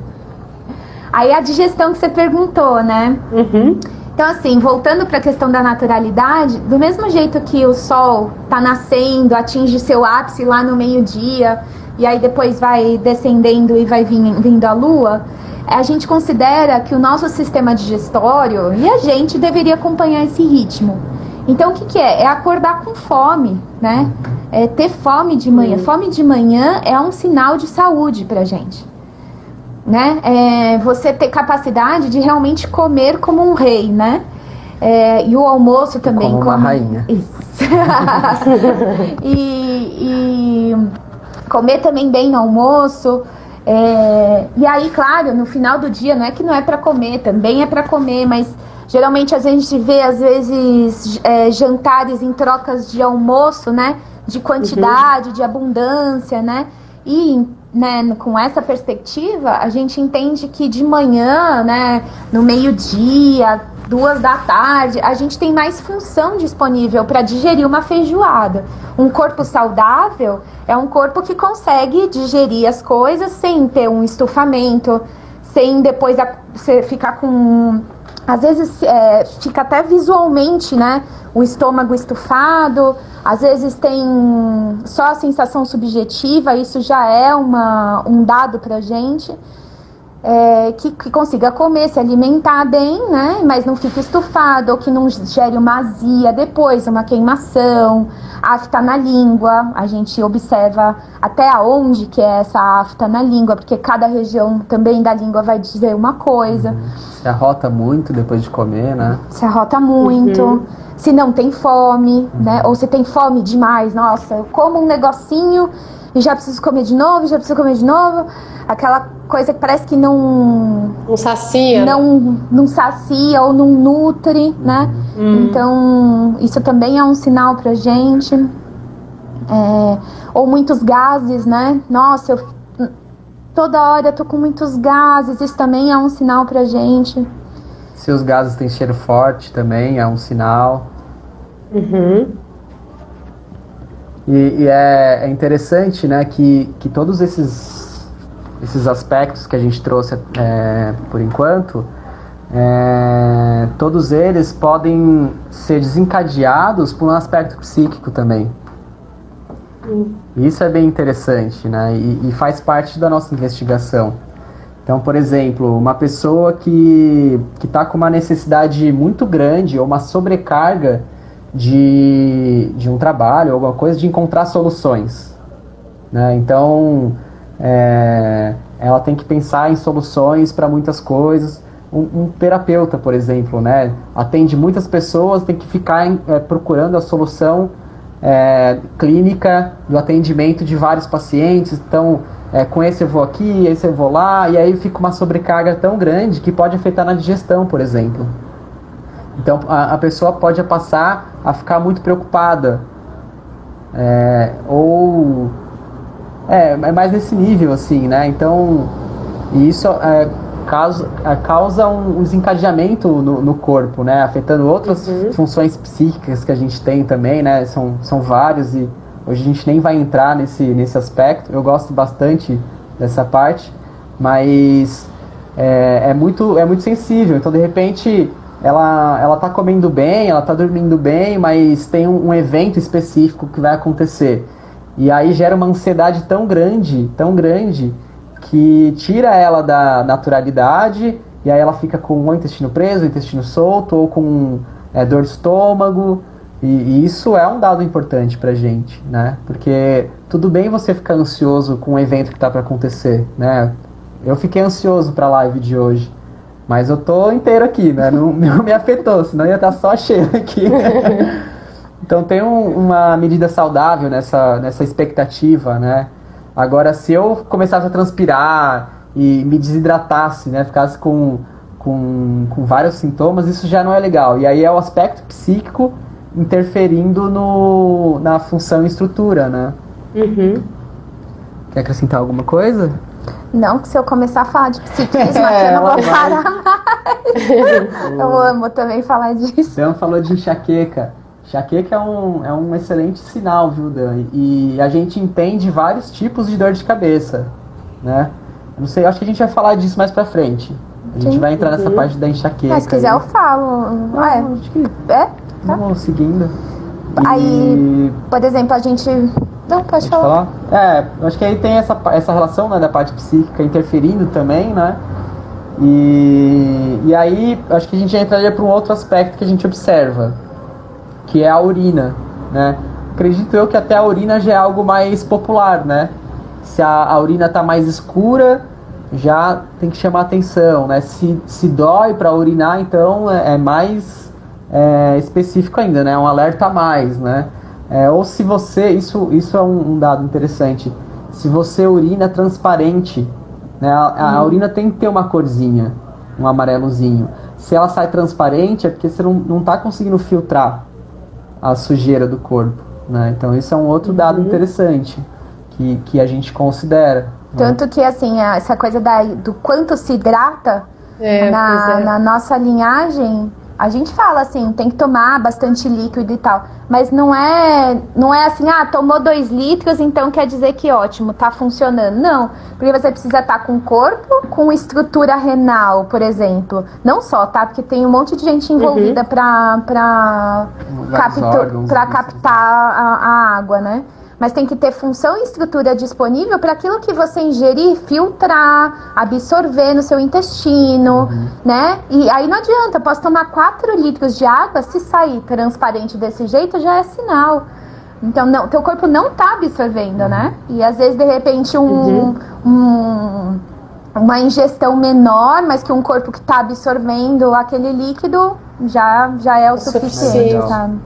Aí a digestão que você perguntou, né? Então, assim, voltando para a questão da naturalidade, do mesmo jeito que o sol está nascendo, atinge seu ápice lá no meio-dia, e aí depois vai descendendo e vai vindo a lua, a gente considera que o nosso sistema digestório e a gente deveria acompanhar esse ritmo. Então, o que é? É acordar com fome, né? É ter fome de manhã. Fome de manhã é um sinal de saúde pra gente, né? Você ter capacidade de realmente comer como um rei, né? E o almoço também. Como uma rainha. Isso. e comer também bem no almoço. E aí, claro, no final do dia, não é que não é pra comer, também é pra comer, mas geralmente a gente vê, às vezes, jantares em trocas de almoço, né? De quantidade, de abundância, né? E, né, com essa perspectiva, a gente entende que de manhã, né, no meio-dia, 2 da tarde, a gente tem mais função disponível para digerir uma feijoada. Um corpo saudável é um corpo que consegue digerir as coisas sem ter um estufamento, sem depois você ficar com... Às vezes fica até visualmente, né, o estômago estufado, às vezes tem só a sensação subjetiva, isso já é um dado pra gente, que consiga comer, se alimentar bem, né, mas não fique estufado, ou que não gere uma azia depois, uma queimação, afta na língua, a gente observa até aonde que é essa afta na língua, porque cada região também da língua vai dizer uma coisa. Se arrota muito depois de comer, né? Se arrota muito, se não tem fome, né? Ou se tem fome demais, nossa, eu como um negocinho e já preciso comer de novo, aquela coisa que parece que não sacia, não sacia ou não nutre, né? Então isso também é um sinal pra gente. Ou muitos gases, né? Nossa, toda hora eu tô com muitos gases, isso também é um sinal pra gente. Se os gases têm cheiro forte também é um sinal. E é interessante, né, que todos esses aspectos que a gente trouxe por enquanto, todos eles podem ser desencadeados por um aspecto psíquico também. Isso é bem interessante, né, e faz parte da nossa investigação. Então, por exemplo, uma pessoa que está com uma necessidade muito grande ou uma sobrecarga de um trabalho, alguma coisa, de encontrar soluções, né? Então, ela tem que pensar em soluções para muitas coisas. Um terapeuta, por exemplo, né, atende muitas pessoas, tem que ficar procurando a solução clínica do atendimento de vários pacientes. Então, com esse eu vou aqui, esse eu vou lá, e aí fica uma sobrecarga tão grande que pode afetar na digestão, por exemplo. Então a pessoa pode passar a ficar muito preocupada, ou é mais nesse nível, assim, né? Então isso causa um desencadeamento no corpo, né? Afetando outras funções psíquicas que a gente tem também, né? São vários e hoje a gente nem vai entrar nesse aspecto. Eu gosto bastante dessa parte, mas é muito sensível. Então, de repente, ela tá comendo bem, ela tá dormindo bem, mas tem um evento específico que vai acontecer. E aí gera uma ansiedade tão grande, que tira ela da naturalidade, e aí ela fica com o intestino preso, o intestino solto, ou com dor de estômago. E isso é um dado importante pra gente, né? Porque tudo bem você ficar ansioso com um evento que tá para acontecer, né? Eu fiquei ansioso pra live de hoje, mas eu tô inteiro aqui, né? Não me afetou, senão ia estar só cheio aqui. Então tem uma medida saudável nessa expectativa, né? Agora, se eu começasse a transpirar e me desidratasse, né? Ficasse com vários sintomas, isso já não é legal. E aí é o aspecto psíquico interferindo na função e estrutura, né? Quer acrescentar alguma coisa? Não, que se eu começar a falar de psiquismo, eu não vou parar mais. Eu amo também falar disso. Então falou de enxaqueca. Enxaqueca é um excelente sinal, viu, Dan? E a gente entende vários tipos de dor de cabeça, né? Não sei, acho que a gente vai falar disso mais pra frente. A gente vai entrar nessa parte da enxaqueca. Mas se quiser eu falo. Acho que vamos seguindo. Aí, por exemplo, a gente... Não, pode falar. Acho que aí tem essa relação, né, da parte psíquica interferindo também, né? E aí, acho que a gente entraria para um outro aspecto que a gente observa, que é a urina, né? Acredito eu que até a urina já é algo mais popular, né? Se a urina está mais escura, já tem que chamar atenção, né? Se dói para urinar, então é mais específico ainda, né? Um alerta a mais, né? Ou se você, isso é um dado interessante, se você urina transparente, né? A urina tem que ter uma corzinha, um amarelozinho. Se ela sai transparente é porque você não está conseguindo filtrar a sujeira do corpo, né? Então isso é um outro dado interessante que a gente considera. Tanto que, assim, essa coisa do quanto se hidrata na nossa linhagem, a gente fala assim, tem que tomar bastante líquido e tal. Mas não é assim, tomou 2 litros, então quer dizer que ótimo, tá funcionando. Não, porque você precisa estar com o corpo, com estrutura renal, por exemplo. Não só, tá? Porque tem um monte de gente envolvida pra captar a água, né? Mas tem que ter função e estrutura disponível para aquilo que você ingerir, filtrar, absorver no seu intestino, né? E aí não adianta, eu posso tomar 4 litros de água, se sair transparente desse jeito, já é sinal. Então, teu corpo não tá absorvendo, né? E às vezes, de repente, uma ingestão menor, mas que um corpo que tá absorvendo aquele líquido, já é o suficiente, sabe?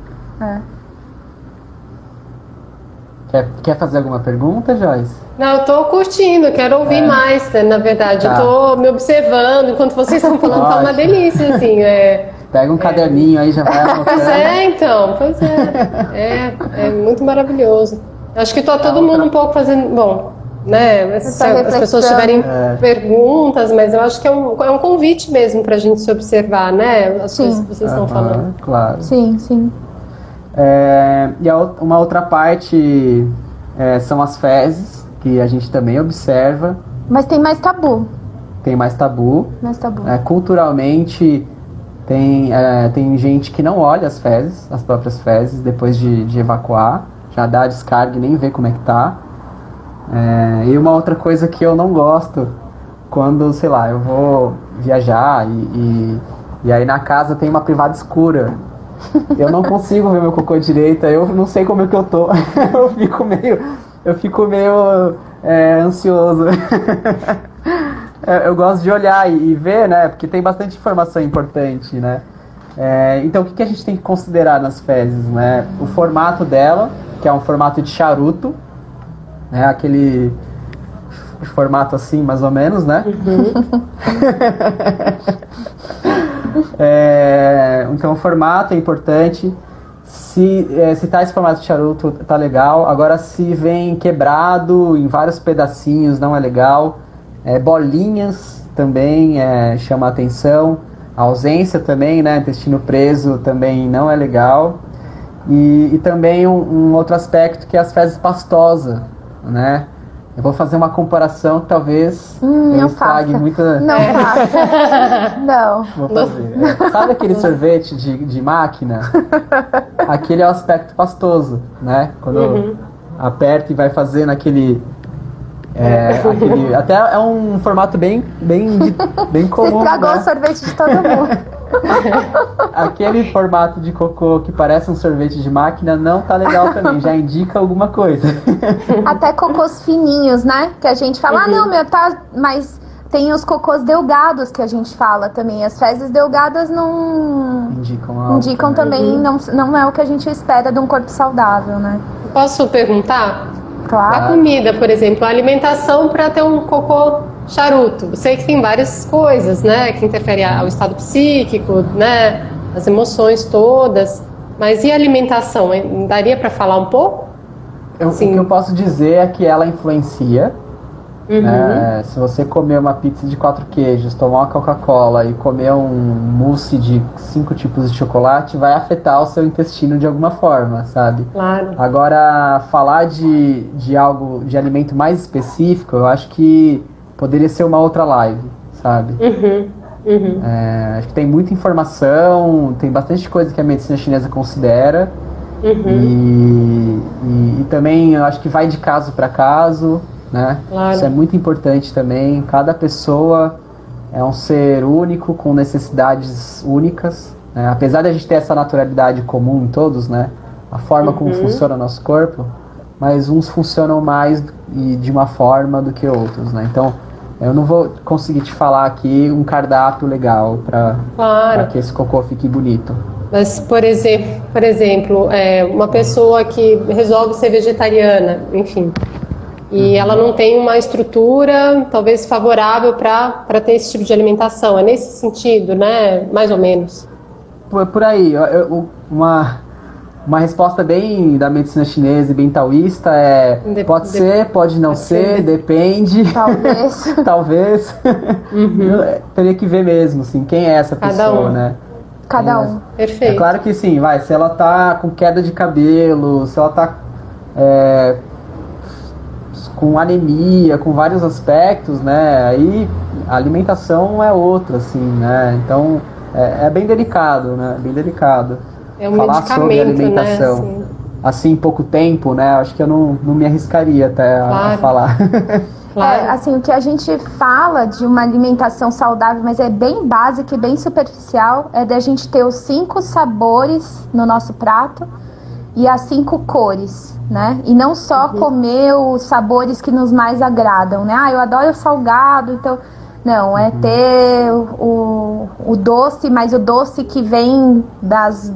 Quer fazer alguma pergunta, Joyce? Não, eu tô curtindo, quero ouvir mais, né, na verdade. Tá. Eu tô me observando, enquanto vocês estão falando, tá uma delícia, assim. Pega um caderninho aí, já vai anotando. Pois é. É muito maravilhoso. Acho que tá todo mundo um pouco fazendo... Bom, né, se as pessoas tiverem perguntas, mas eu acho que é um convite mesmo pra gente se observar, né? As coisas que vocês estão falando. Claro. Sim. E uma outra parte são as fezes, que a gente também observa. Mas tem mais tabu. Tem mais tabu. Culturalmente, tem gente que não olha as próprias fezes, depois de evacuar. Já dá a descarga e nem vê como é que tá. E uma outra coisa que eu não gosto, quando, sei lá, eu vou viajar e aí na casa tem uma privada escura. Eu não consigo ver meu cocô direito, eu não sei como é que eu tô. Eu fico meio ansioso. Eu gosto de olhar e ver, né? Porque tem bastante informação importante, né? Então o que a gente tem que considerar nas fezes, né? O formato dela, que é um formato de charuto, né? Aquele formato assim, mais ou menos, né? Então o formato é importante. Se tá esse formato de charuto, tá legal. Agora, se vem quebrado em vários pedacinhos, não é legal. Bolinhas também chama a atenção. A ausência também, né? Intestino preso também não é legal. E também um outro aspecto que é as fezes pastosas, né? Eu vou fazer uma comparação que talvez eu estrague muita... Não faça. Não. Vou fazer. Sabe aquele sorvete de máquina? Aquele é o aspecto pastoso, né? Quando aperta e vai fazendo aquele... até é um formato bem comum. Você estragou, né? O sorvete de todo mundo. Aquele formato de cocô que parece um sorvete de máquina não tá legal também, já indica alguma coisa. Até cocôs fininhos, né? Que a gente fala, mas tem os cocôs delgados que a gente fala também. As fezes delgadas não indicam também, não é o que a gente espera de um corpo saudável, né? Posso perguntar? Claro. A comida, por exemplo, a alimentação para ter um cocô charuto. Sei que tem várias coisas, né, que interferem ao estado psíquico, né, as emoções todas. Mas e a alimentação? Daria para falar um pouco? O que eu posso dizer é que ela influencia. Né? Se você comer uma pizza de 4 queijos, tomar uma Coca-Cola e comer um mousse de 5 tipos de chocolate, vai afetar o seu intestino de alguma forma, sabe? Claro. Agora, falar de alimento mais específico, eu acho que poderia ser uma outra live, sabe? Acho que tem muita informação, tem bastante coisa que a medicina chinesa considera. E também eu acho que vai de caso para caso, né? Claro. Isso é muito importante também. Cada pessoa é um ser único, com necessidades únicas, né? Apesar de a gente ter essa naturalidade comum em todos, né? A forma como funciona o nosso corpo, mas uns funcionam mais e de uma forma do que outros, né? Então, eu não vou conseguir te falar aqui um cardápio legal para que esse cocô fique bonito. Mas, por exemplo, uma pessoa que resolve ser vegetariana, enfim, e ela não tem uma estrutura talvez favorável para ter esse tipo de alimentação. É nesse sentido, né? Mais ou menos. Por aí. Uma resposta bem da medicina chinesa e bem taoísta pode ser, pode não ser, depende. Talvez. Talvez. Teria que ver mesmo, assim, quem é essa pessoa, né? Cada um. Perfeito. É claro que sim, se ela tá com queda de cabelo, se ela tá com anemia, com vários aspectos, né? Aí a alimentação é outra, assim, né? Então é bem delicado, né? Bem delicado. É um falar medicamento, sobre alimentação. né? Assim, em pouco tempo, né? Acho que eu não me arriscaria até a falar. Claro. Assim, o que a gente fala de uma alimentação saudável, mas é bem básico e bem superficial, é da gente ter os 5 sabores no nosso prato e as 5 cores, né? E não só comer os sabores que nos mais agradam, né? Eu adoro salgado, então... Não, é ter o doce, mas o doce que vem das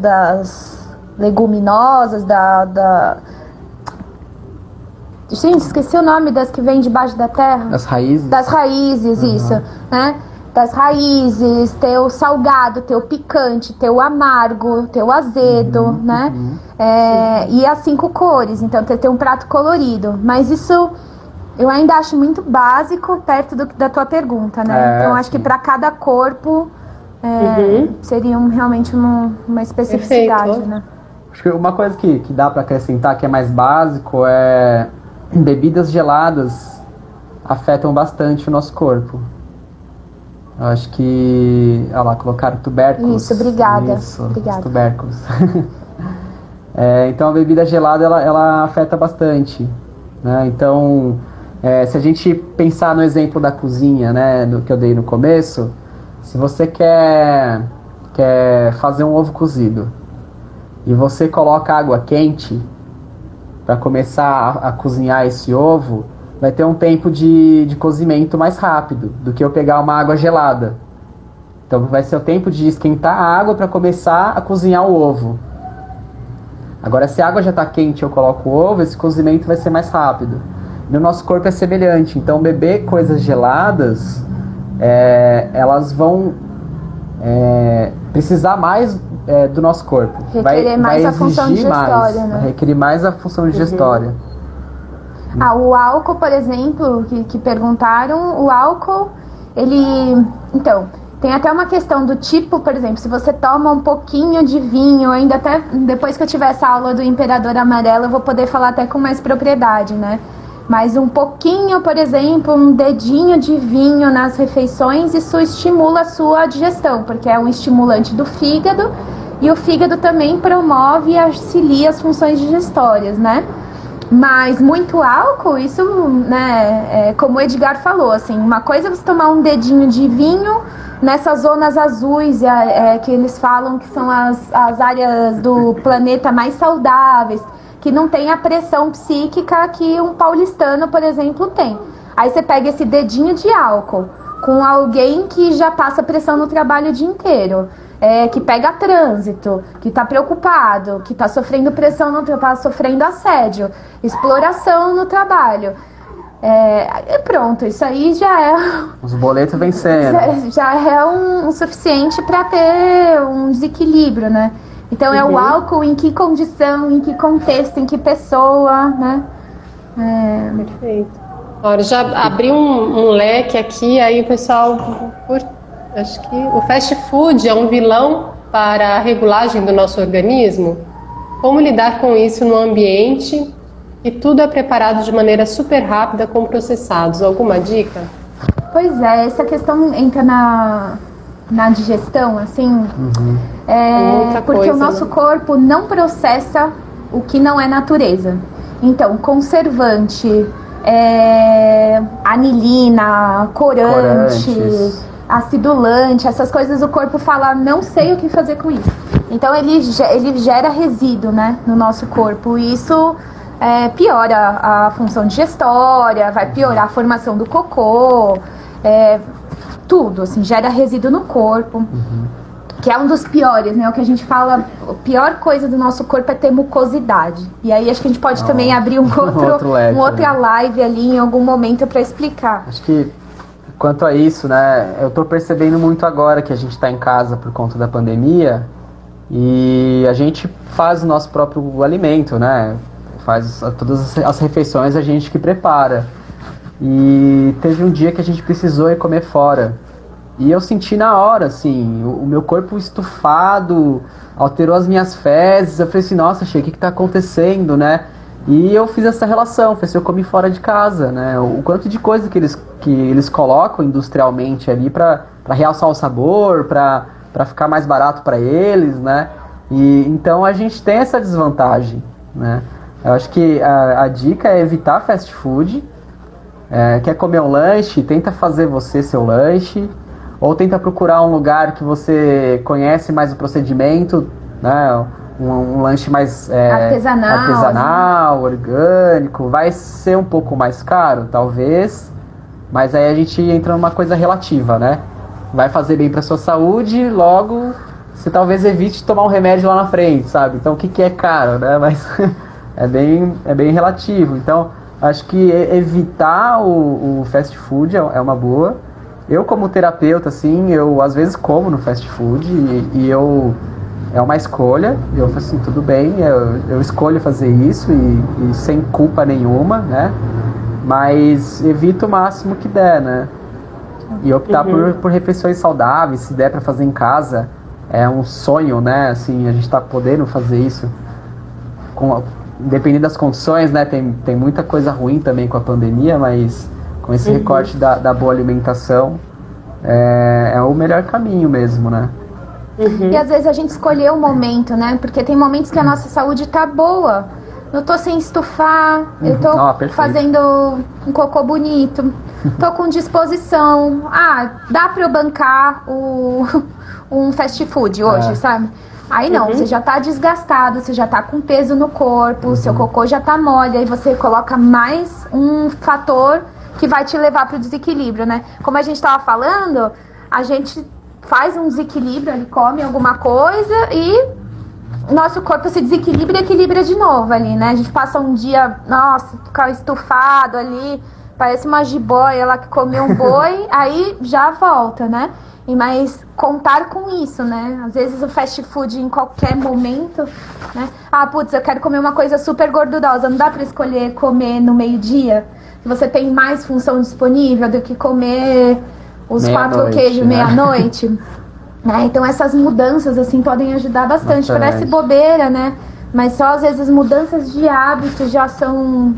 leguminosas, Gente, esqueci o nome das que vêm debaixo da terra. Das raízes. Das raízes, isso, né? Das raízes, ter o salgado, ter o picante, ter o amargo, ter o azedo, né? E as 5 cores, então ter um prato colorido. Mas isso... eu ainda acho muito básico perto da tua pergunta, né? Então acho que para cada corpo seria realmente uma especificidade, Perfeito. né? Acho que uma coisa que dá para acrescentar que é mais básico é bebidas geladas afetam bastante o nosso corpo. Eu acho que... olha lá, colocaram tubérculos. Isso, obrigada. Obrigada. Tubérculos. Então a bebida gelada ela afeta bastante, né? Então... se a gente pensar no exemplo da cozinha, né, do que eu dei no começo, se você quer fazer um ovo cozido e você coloca água quente para começar a cozinhar esse ovo, vai ter um tempo de cozimento mais rápido do que eu pegar uma água gelada. Então vai ser o tempo de esquentar a água para começar a cozinhar o ovo. Agora, se a água já está quente e eu coloco o ovo, esse cozimento vai ser mais rápido. No nosso corpo é semelhante, então beber coisas geladas, elas vão precisar mais do nosso corpo. Requerer mais a função digestória, né? Requerer mais a função digestória. O álcool, por exemplo, que perguntaram, o álcool, Então, tem até uma questão do tipo, por exemplo, se você toma um pouquinho de vinho, ainda até depois que eu tiver essa aula do Imperador Amarelo, eu vou poder falar até com mais propriedade, né? Mas um pouquinho, por exemplo, um dedinho de vinho nas refeições, isso estimula a sua digestão, porque é um estimulante do fígado, e o fígado também promove e auxilia as funções digestórias, né? Mas muito álcool, isso, né, como o Edgar falou, assim, uma coisa é você tomar um dedinho de vinho nessas zonas azuis, que eles falam que são as áreas do planeta mais saudáveis, que não tem a pressão psíquica que um paulistano, por exemplo, tem. Aí você pega esse dedinho de álcool com alguém que já passa pressão no trabalho o dia inteiro, que pega trânsito, que está preocupado, que está sofrendo pressão, está sofrendo assédio, exploração no trabalho. E pronto, isso aí já é... Os boletos vencendo. Já é um suficiente para ter um desequilíbrio, né? Então é o álcool em que condição, em que contexto, em que pessoa, né? Perfeito. Olha, já abri um leque aqui, aí o pessoal... Acho que o fast food é um vilão para a regulagem do nosso organismo. Como lidar com isso no ambiente e tudo é preparado de maneira super rápida com processados? Alguma dica? Pois é, essa questão entra na digestão, assim, porque coisa, o nosso corpo não processa o que não é natureza. Então, conservante, anilina, corante, acidulante, essas coisas o corpo fala, não sei o que fazer com isso. Então ele gera resíduo, né, no nosso corpo, e isso piora a função digestória, vai piorar a formação do cocô, tudo, assim, gera resíduo no corpo, que é um dos piores, né? O que a gente fala, a pior coisa do nosso corpo é ter mucosidade. E aí acho que a gente pode também abrir outra live ali em algum momento para explicar. Acho que quanto a isso, né, eu tô percebendo muito agora que a gente tá em casa por conta da pandemia e a gente faz o nosso próprio alimento, né? Faz todas as refeições a gente que prepara. E teve um dia que a gente precisou ir comer fora. E eu senti na hora, assim, o meu corpo estufado, alterou as minhas fezes. Eu falei assim, nossa, achei, o que tá acontecendo, né? E eu fiz essa relação, falei assim, eu comi fora de casa, né? O quanto de coisa que eles colocam industrialmente ali pra realçar o sabor, pra ficar mais barato pra eles, né? E então a gente tem essa desvantagem, né? Eu acho que a dica é evitar fast food. Quer comer um lanche, tenta fazer você seu lanche, ou tenta procurar um lugar que você conhece mais o procedimento, né? Um lanche mais artesanal, orgânico. Vai ser um pouco mais caro, talvez, mas aí a gente entra numa coisa relativa, né? Vai fazer bem para sua saúde, logo você talvez evite tomar um remédio lá na frente, sabe? Então o que é caro, né? Mas é bem relativo. Então acho que evitar o fast food é uma boa. Eu, como terapeuta, assim, eu às vezes como no fast food e é uma escolha. Eu falo assim, tudo bem, eu escolho fazer isso e sem culpa nenhuma, né? Mas evito o máximo que der, né? E optar por refeições saudáveis, se der para fazer em casa, é um sonho, né? Assim, a gente tá podendo fazer isso dependendo das condições, né? Tem muita coisa ruim também com a pandemia, mas com esse recorte da boa alimentação é o melhor caminho mesmo, né? E às vezes a gente escolheu o momento, né? Porque tem momentos que a nossa saúde tá boa. Eu tô sem estufar, eu tô fazendo um cocô bonito, tô com disposição. Dá pra eu bancar um fast food hoje, sabe? Aí não, você já tá desgastado, você já tá com peso no corpo, seu cocô já tá mole, aí você coloca mais um fator que vai te levar pro desequilíbrio, né? Como a gente tava falando, a gente faz um desequilíbrio, ele come alguma coisa e nosso corpo se desequilibra e equilibra de novo ali, né? A gente passa um dia, nossa, fica estufado ali, parece uma jiboia lá que comeu um boi, aí já volta, né? Mas contar com isso, né? Às vezes o fast food em qualquer momento, né? Eu quero comer uma coisa super gordurosa, não dá pra escolher comer no meio-dia? Você tem mais função disponível do que comer os 4 Meia-noite, queijos né? meia-noite. Né? Então essas mudanças assim podem ajudar bastante. Parece bobeira, né? Mas só às vezes mudanças de hábito já são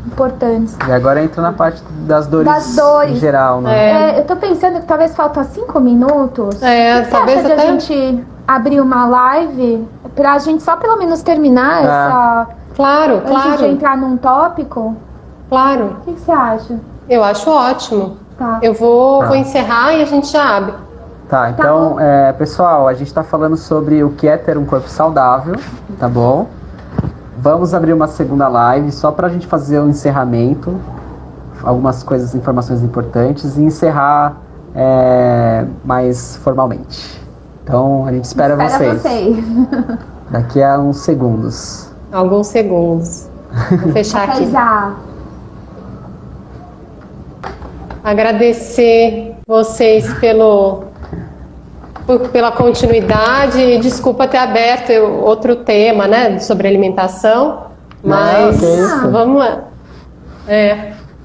importantes. E agora entra na parte das dores, em geral, né? Eu tô pensando que talvez faltam 5 minutos. Talvez Você acha de até a gente abrir uma live pra gente só pelo menos terminar essa... Claro, Antes de entrar num tópico? Claro. O que você acha? Eu acho ótimo. Tá. Eu vou encerrar e a gente já abre. Tá, então, pessoal, a gente tá falando sobre o que é ter um corpo saudável, tá bom? Vamos abrir uma segunda live só pra gente fazer um encerramento, algumas coisas, informações importantes e encerrar mais formalmente. Então, a gente espera vocês. Daqui a uns segundos. Alguns segundos. Vou fechar aqui. Já. Agradecer vocês pela continuidade e desculpa ter aberto outro tema, né, sobre alimentação, mas vamos lá.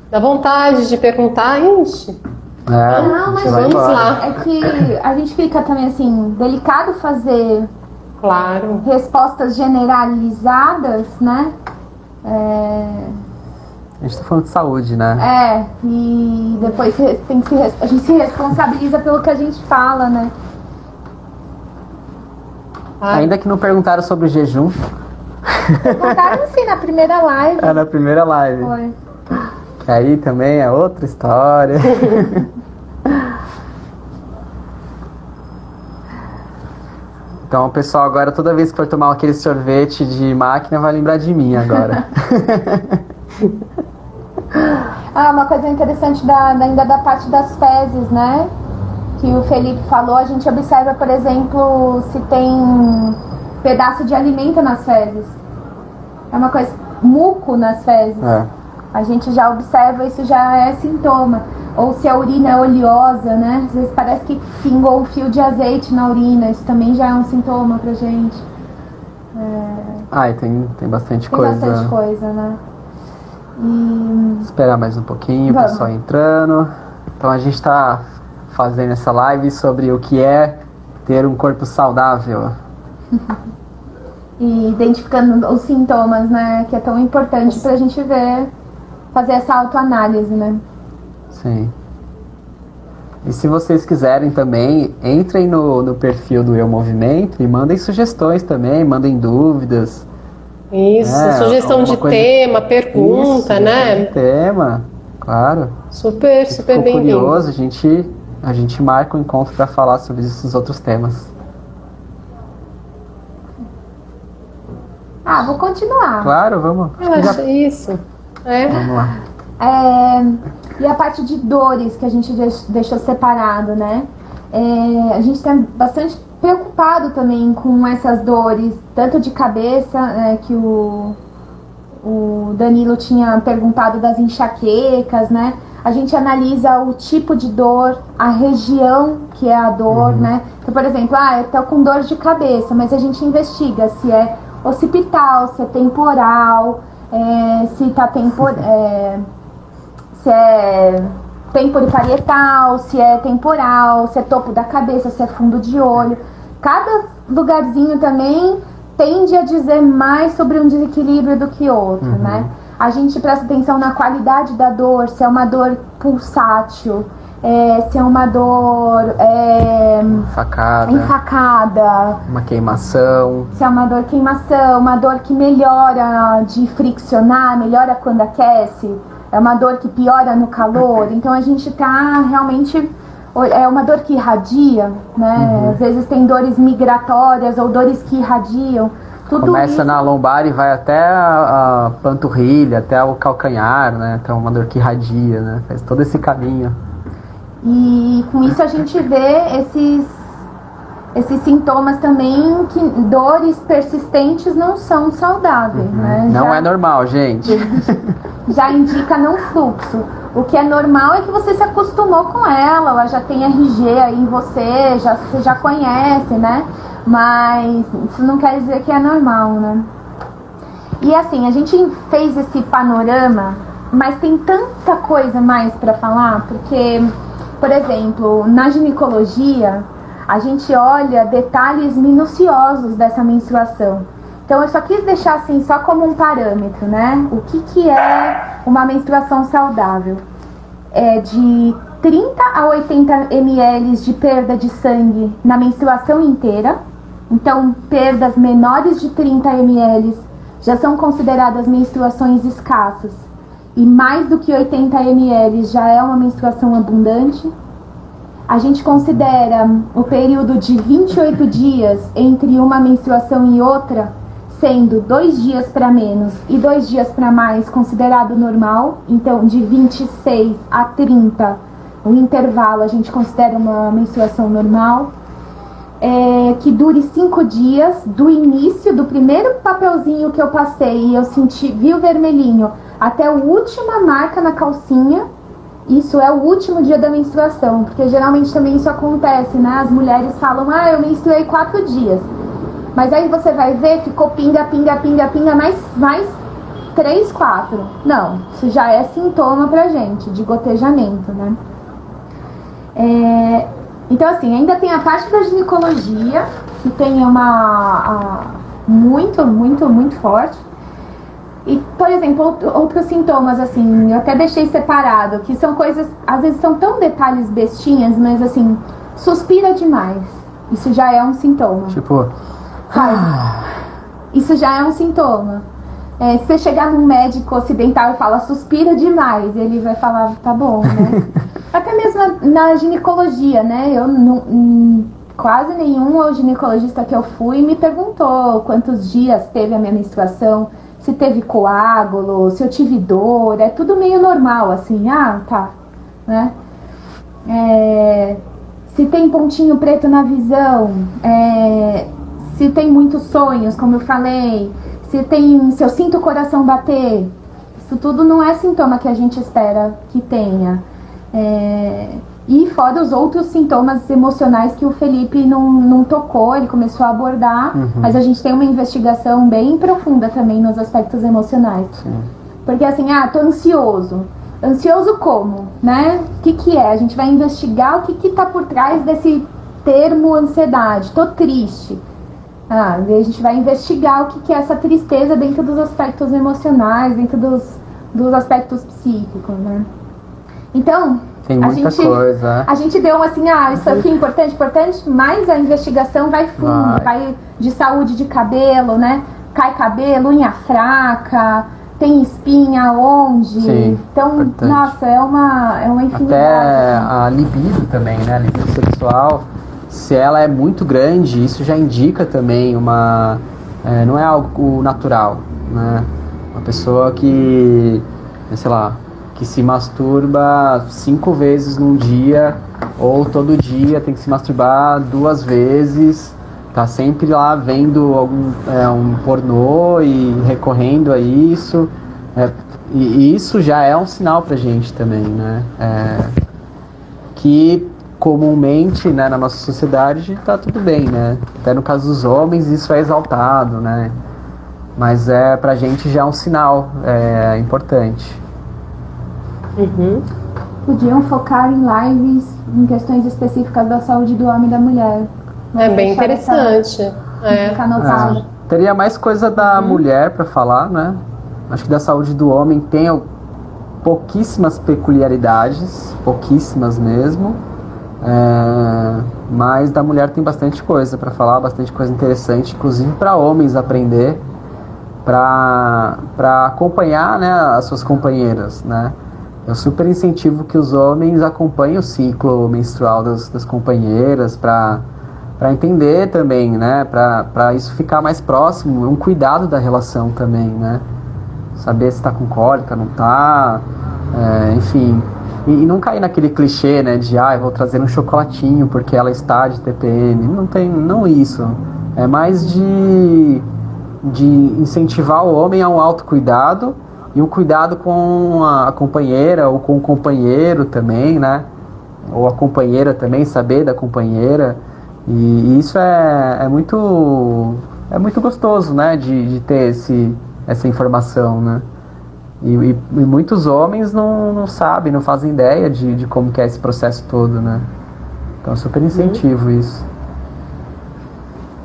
Dá vontade de perguntar, ixi. Não, mas vamos lá. É que a gente fica também assim, delicado fazer respostas generalizadas, né? A gente tá falando de saúde, né? E depois a gente se responsabiliza pelo que a gente fala, né? Ainda que não perguntaram sobre o jejum. Perguntaram sim na primeira live. Na primeira live. Foi. Que aí também é outra história. Então, pessoal, agora toda vez que for tomar aquele sorvete de máquina, vai lembrar de mim agora. Uma coisa interessante ainda da parte das fezes, né? Que o Felipe falou, a gente observa, por exemplo, se tem pedaço de alimento nas fezes. É uma coisa, muco nas fezes. A gente já observa, isso já é sintoma. Ou se a urina é oleosa, né? Às vezes parece que pingou um fio de azeite na urina, isso também já é um sintoma pra gente. E tem bastante coisa. Tem bastante coisa, né? Esperar mais um pouquinho, o pessoal entrando. Então a gente tá fazendo essa live sobre o que é ter um corpo saudável. E identificando os sintomas, né? Que é tão importante pra gente fazer essa autoanálise, né? Sim. E se vocês quiserem também, entrem no perfil do Eu Movimento e mandem sugestões também, mandem dúvidas. Isso, sugestão de tema, pergunta, né? Tema, claro. Super bem-vindo. Curioso, a gente marca um encontro para falar sobre esses outros temas. Vou continuar. Claro, vamos. Eu acho isso. Vamos lá. E a parte de dores que a gente deixou separado, né? A gente está bastante preocupado também com essas dores, tanto de cabeça, que o Danilo tinha perguntado das enxaquecas, né? A gente analisa o tipo de dor, a região que é a dor, né? Então, por exemplo, eu tô com dor de cabeça, mas a gente investiga se é occipital, se é temporal, se é temporoparietal, se é temporal, se é topo da cabeça, se é fundo de olho. Cada lugarzinho também tende a dizer mais sobre um desequilíbrio do que outro, né? A gente presta atenção na qualidade da dor, se é uma dor pulsátil, se é uma dor enfacada, uma queimação, se é uma dor queimação, uma dor que melhora de friccionar, melhora quando aquece, é uma dor que piora no calor. Então a gente tá realmente, é uma dor que irradia, né? Às vezes tem dores migratórias ou dores que irradiam. Tudo começa isso na lombar e vai até a panturrilha, até o calcanhar, né? Então é uma dor que irradia, né? Faz todo esse caminho. E com isso a gente vê esses sintomas também, que dores persistentes não são saudáveis, né? Não é normal, gente. Já indica não fluxo. O que é normal é que você se acostumou com ela já tem RG aí em você já conhece, né? Mas isso não quer dizer que é normal, né? E assim, a gente fez esse panorama mas tem tanta coisa mais para falar, porque, por exemplo, na ginecologia, a gente olha detalhes minuciosos dessa menstruação. Então, eu só quis deixar assim, só como um parâmetro, né? O que é uma menstruação saudável? É de 30 a 80 ml de perda de sangue na menstruação inteira. Então, perdas menores de 30 ml já são consideradas menstruações escassas. E mais do que 80 ml já é uma menstruação abundante. A gente considera o período de 28 dias entre uma menstruação e outra, sendo 2 dias para menos e 2 dias para mais considerado normal. Então, de 26 a 30, o intervalo a gente considera uma menstruação normal. Que dure 5 dias, do início, do primeiro papelzinho que eu passei e eu vi o vermelhinho, até a última marca na calcinha. Isso é o último dia da menstruação, porque geralmente também isso acontece, né? As mulheres falam, eu menstruei 4 dias. Mas aí você vai ver, ficou pinga, mais 3, 4. Não, isso já é sintoma pra gente, de gotejamento, né? Então, assim, ainda tem a parte da ginecologia, que tem muito forte. E, por exemplo, outros sintomas, assim, eu até deixei separado, que são coisas, às vezes são tão detalhes bestinhas, mas assim, suspira demais. Isso já é um sintoma. Tipo... Isso já é um sintoma. Se você chegar num médico ocidental e falar suspira demais, ele vai falar, tá bom, né? Até mesmo na ginecologia, né? Quase nenhum ginecologista que eu fui me perguntou quantos dias teve a minha menstruação, se teve coágulo, se eu tive dor, é tudo meio normal, assim, tá, né? Se tem pontinho preto na visão, se tem muitos sonhos, como eu falei, se eu sinto o coração bater, isso tudo não é sintoma que a gente espera que tenha. E fora os outros sintomas emocionais que o Felipe não tocou, ele começou a abordar, mas a gente tem uma investigação bem profunda também nos aspectos emocionais. Sim. Porque assim, tô ansioso. Ansioso como, né? O que é? A gente vai investigar o que tá por trás desse termo ansiedade. Tô triste. A gente vai investigar o que é essa tristeza dentro dos aspectos emocionais, dentro dos aspectos psíquicos, né? Então, tem muita coisa. A gente deu assim, isso aqui é importante, mas a investigação vai fundo, vai de saúde de cabelo, né? Cai cabelo, unha fraca, tem espinha onde. Sim, então, importante. Nossa, é uma infinidade. Até a libido também, né? A libido sexual, se ela é muito grande, isso já indica também não é algo natural, né? Uma pessoa que, sei lá, que se masturba 5 vezes num dia, ou todo dia tem que se masturbar 2 vezes, tá sempre lá vendo um pornô e recorrendo a isso, e isso já é um sinal pra gente também, né? Que comumente, né, na nossa sociedade tá tudo bem, né? Até no caso dos homens isso é exaltado, né? Mas pra gente já é um sinal importante. Podiam focar em lives em questões específicas da saúde do homem e da mulher. Bem interessante. Fica anotado. Teria mais coisa da mulher para falar, né? Acho que da saúde do homem tem pouquíssimas peculiaridades, pouquíssimas mesmo. Mas da mulher tem bastante coisa para falar, bastante coisa interessante, inclusive para homens aprender, para acompanhar, né, as suas companheiras, né? Eu super incentivo que os homens acompanhem o ciclo menstrual das companheiras para entender também, né? Para isso ficar mais próximo, um cuidado da relação também, né? Saber se está com cólica, não está, enfim. E não cair naquele clichê, né? De eu vou trazer um chocolatinho porque ela está de TPM. Não isso. É mais de incentivar o homem a um autocuidado e um cuidado com a companheira ou com o companheiro também, né? Ou a companheira também, saber da companheira. E isso é muito gostoso, né? De ter essa informação, né? E muitos homens não sabem, não fazem ideia de como que é esse processo todo, né? Então, super incentivo isso.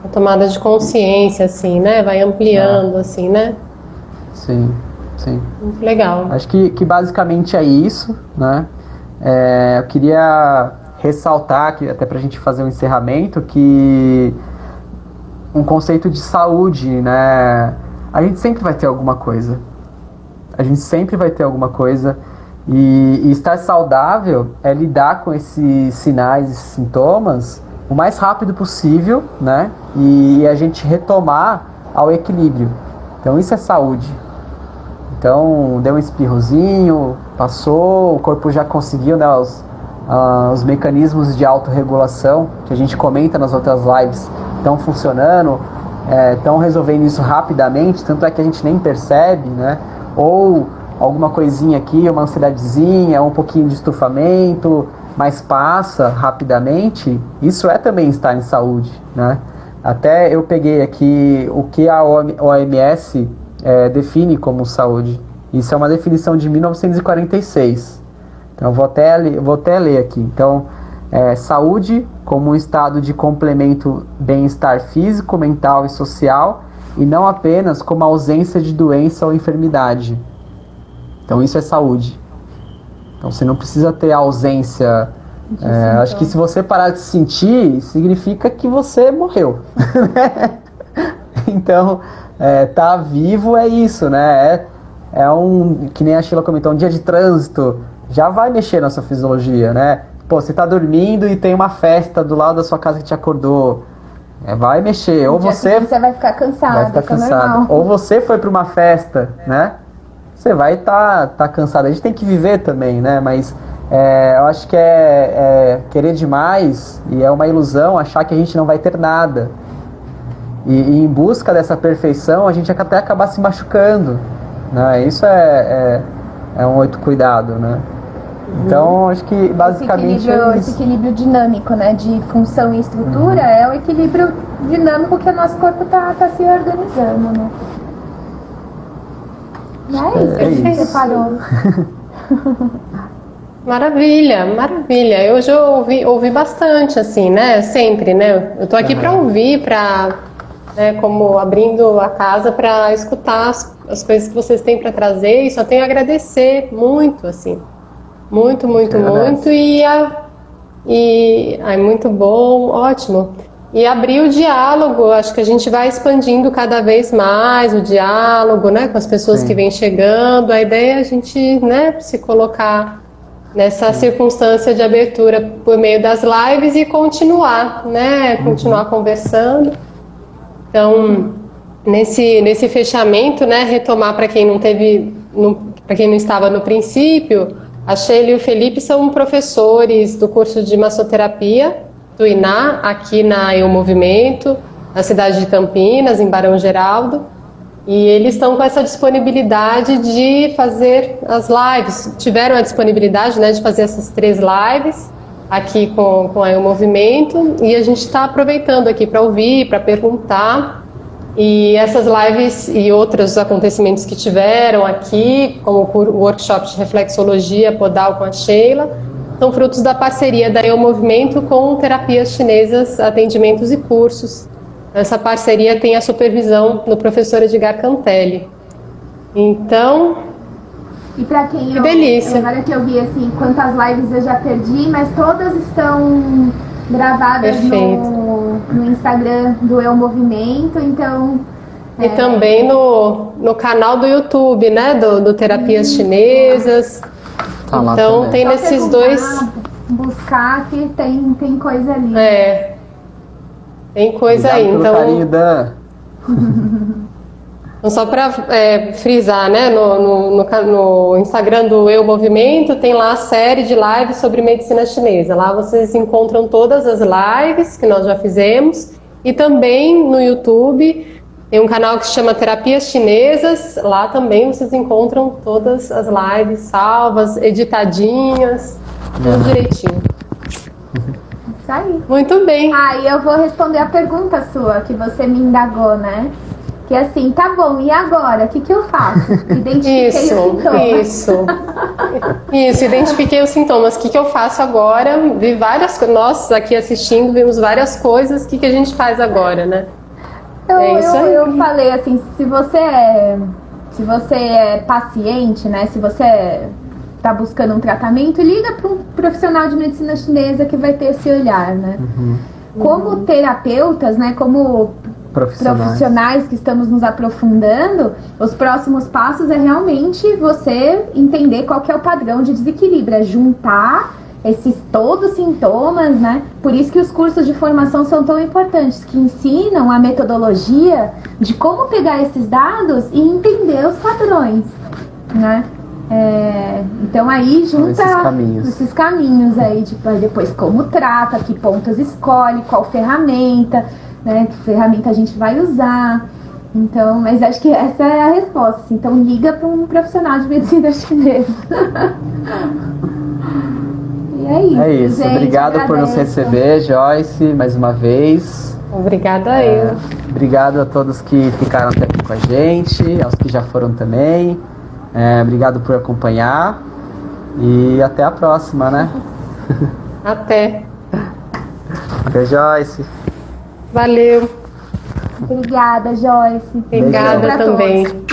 A tomada de consciência, assim, né? Vai ampliando, assim, né? Sim, sim. Muito legal. Acho que basicamente é isso, né? Eu queria ressaltar, que até pra gente fazer um encerramento, que um conceito de saúde, né? A gente sempre vai ter alguma coisa. E estar saudável é lidar com esses sinais e sintomas o mais rápido possível, né? E a gente retomar ao equilíbrio. Então isso é saúde. Então deu um espirrozinho, passou, o corpo já conseguiu, né, os mecanismos de autorregulação que a gente comenta nas outras lives estão funcionando, estão resolvendo isso rapidamente, tanto é que a gente nem percebe, né? Ou alguma coisinha aqui, uma ansiedadezinha, um pouquinho de estufamento, mas passa rapidamente. Isso é também estar em saúde, né? Até eu peguei aqui o que a OMS define como saúde. Isso é uma definição de 1946. Então vou até ler aqui. Então, saúde como um estado de complemento bem-estar físico, mental e social, e não apenas como ausência de doença ou enfermidade. Então isso é saúde. Então você não precisa ter ausência. Acho que se você parar de sentir, significa que você morreu. Então, tá vivo é isso, né? Que nem a Sheila comentou, um dia de trânsito já vai mexer na sua fisiologia, né? Pô, você tá dormindo e tem uma festa do lado da sua casa que te acordou. Vai mexer. Ou você vai ficar cansado. Vai ficar cansado. Ou você foi para uma festa, né? Você vai tá cansado. A gente tem que viver também, né? Mas eu acho que querer demais e é uma ilusão achar que a gente não vai ter nada. E em busca dessa perfeição, a gente até acabar se machucando, né? Isso é um outro cuidado, né? Então, acho que basicamente esse equilíbrio dinâmico, né, de função e estrutura, é o equilíbrio dinâmico que o nosso corpo tá se organizando, né? É isso que você falou. Maravilha, maravilha. Eu já ouvi bastante, assim, né? Sempre, né? Eu tô aqui para ouvir, como abrindo a casa para escutar as coisas que vocês têm para trazer, e só tenho a agradecer muito, assim. Muito, muito, muito. Muito bom, ótimo. E abrir o diálogo, acho que a gente vai expandindo cada vez mais o diálogo, né, com as pessoas que vêm chegando. A ideia é a gente, né, se colocar nessa circunstância de abertura por meio das lives e continuar, né, continuar conversando. Então, nesse fechamento, né, retomar para quem para quem não estava no princípio. A Sheila e o Felipe são professores do curso de massoterapia do INA, aqui na Eu Movimento, na cidade de Campinas, em Barão Geraldo. E eles estão com essa disponibilidade de fazer as lives. Tiveram a disponibilidade, né, de fazer essas 3 lives aqui com a Eu Movimento. E a gente está aproveitando aqui para ouvir, para perguntar. E essas lives e outros acontecimentos que tiveram aqui, como o workshop de reflexologia podal com a Sheila, são frutos da parceria da Eu Movimento com terapias chinesas, atendimentos e cursos. Essa parceria tem a supervisão do professor Edgar Cantelli. Então, e para quem que delícia. Agora que eu vi assim, quantas lives eu já perdi, mas todas estão gravadas no Instagram do Eu Movimento, então... E também no canal do YouTube, né, do Terapias Chinesas. Tá lá então também. tem nesses dois... Buscar que tem coisa ali. Tem coisa aí. Então, carinho, Dan. Então, só para frisar, né, no Instagram do Eu Movimento tem lá a série de lives sobre medicina chinesa. Lá vocês encontram todas as lives que nós já fizemos, e também no YouTube tem um canal que se chama Terapias Chinesas. Lá também vocês encontram todas as lives salvas, editadinhas, tudo direitinho. Isso aí. Muito bem. E eu vou responder a pergunta sua, que você me indagou, né? Que é assim, tá bom, e agora? O que eu faço? Identifiquei os sintomas. Isso, identifiquei os sintomas. O que eu faço agora? Vi várias coisas. Nós aqui assistindo, vimos várias coisas. O que a gente faz agora, né? Eu falei assim, se você é paciente, né? Se você tá buscando um tratamento, liga para um profissional de medicina chinesa que vai ter esse olhar, né? Como terapeutas, né? Como profissionais que estamos nos aprofundando, os próximos passos é realmente você entender qual que é o padrão de desequilíbrio, é juntar esses todos os sintomas, né? Por isso que os cursos de formação são tão importantes, que ensinam a metodologia de como pegar esses dados e entender os padrões, né? Então aí junta esses caminhos aí, tipo, depois como trata, que pontos escolhe, qual ferramenta, né? Que ferramenta a gente vai usar. Então, mas acho que essa é a resposta. Assim. Então liga para um profissional de medicina chinesa. E é isso. É isso. Gente, obrigado por nos receber, Joyce, mais uma vez. Obrigada eu. Obrigado a todos que ficaram até aqui com a gente, aos que já foram também. Obrigado por acompanhar. E até a próxima, né? Até. Até, Joyce. Valeu. Obrigada, Joyce. Obrigada também.